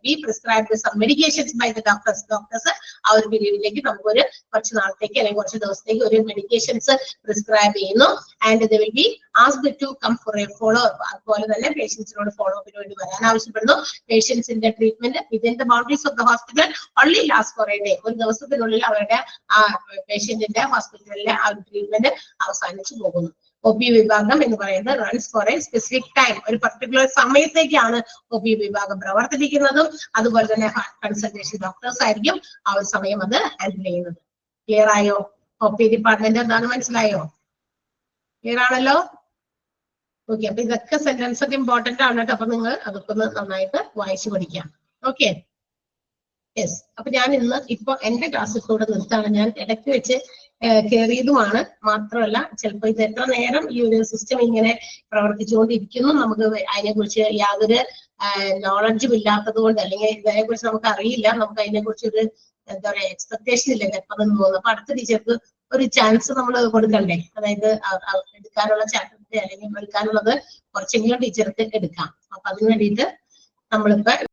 we prescribe some medications by the doctors. ആ ഒരു പീരീഡിലേക്ക് നമുക്കൊരു കുറച്ച് നാളത്തേക്ക് അല്ലെങ്കിൽ കുറച്ച് ദിവസത്തേക്ക് ഒരു മെഡിക്കേഷൻസ് പ്രിസ്ക്രൈബ് ചെയ്യുന്നു. And they will be asked to come for a follow up. അതുപോലെ തന്നെ പേഷ്യൻസിനോട് ഫോളോ അപ്പിന് വേണ്ടി വരാൻ ആവശ്യപ്പെടുന്നു. പേഷ്യൻസിന്റെ treatment within the boundaries of the hospital only last for a day. ഒരു ദിവസത്തിനുള്ളിൽ അവരുടെ ആ പേഷ്യന്റിന്റെ ഹോസ്പിറ്റലിലെ ആ ട്രീറ്റ്മെന്റ് അവസാനിച്ചു പോകുന്നു. OP വിഭാഗം എന്ന് പറയുന്നത് runs for a specific time. ഒരു പർട്ടിക്കുലർ സമയത്തേക്കാണ് OP വിഭാഗം പ്രവർത്തിക്കുന്നതും. അതുപോലെ തന്നെ കൺസൾട്ടേഷൻ ഡോക്ടേഴ്സ് ആയിരിക്കും ആ ഒരു സമയം അത് ഹാൻഡിൽ ചെയ്യുന്നത്. ക്ലിയർ ആയോ? OP ഡിപ്പാർട്ട്മെന്റ് എന്താണെന്ന് മനസ്സിലായോ? ക്ലിയർ ആണല്ലോ? ഓക്കെ. അപ്പൊ ഇതൊക്കെ സെന്റൻസ് ഒക്കെ ഇമ്പോർട്ടന്റ് ആണ് കേട്ടോ. അപ്പൊ നിങ്ങൾ അതൊക്കെ ഒന്ന് നന്നായിട്ട് വായിച്ചു പഠിക്കാം. ഓക്കെ. യെസ്. അപ്പൊ ഞാൻ ഇന്ന് ഇപ്പൊ എന്റെ ക്ലാസ്സിൽ കൂടെ നിർത്താണ്. ഞാൻ ഇടയ്ക്ക് വെച്ച് കയറിയതുമാണ്. മാത്രമല്ല ചിലപ്പോൾ ഇത് എത്ര നേരം ഈ ഒരു സിസ്റ്റം ഇങ്ങനെ പ്രവർത്തിച്ചുകൊണ്ടിരിക്കുന്നു നമുക്ക് അതിനെക്കുറിച്ച് യാതൊരു നോളജും ഇല്ലാത്തത് കൊണ്ട്, അല്ലെങ്കിൽ ഇതിനെ കുറിച്ച് നമുക്ക് അറിയില്ല, നമുക്ക് അതിനെ കുറിച്ചൊരു എന്താ പറയാ എക്സ്പെക്ടേഷൻ ഇല്ല ചിലപ്പോൾ അതെന്ന് തോന്നുന്നു. അപ്പൊ അടുത്ത ടീച്ചർക്ക് ഒരു ചാൻസ് നമ്മൾ കൊടുക്കണ്ടേ? അതായത് എടുക്കാനുള്ള ചാൻസ് അല്ലെങ്കിൽ എടുക്കാനുള്ളത് കുറച്ചെങ്കിലും ടീച്ചർക്ക് എടുക്കാം. അപ്പൊ അതിന് വേണ്ടിയിട്ട് നമ്മളിപ്പോ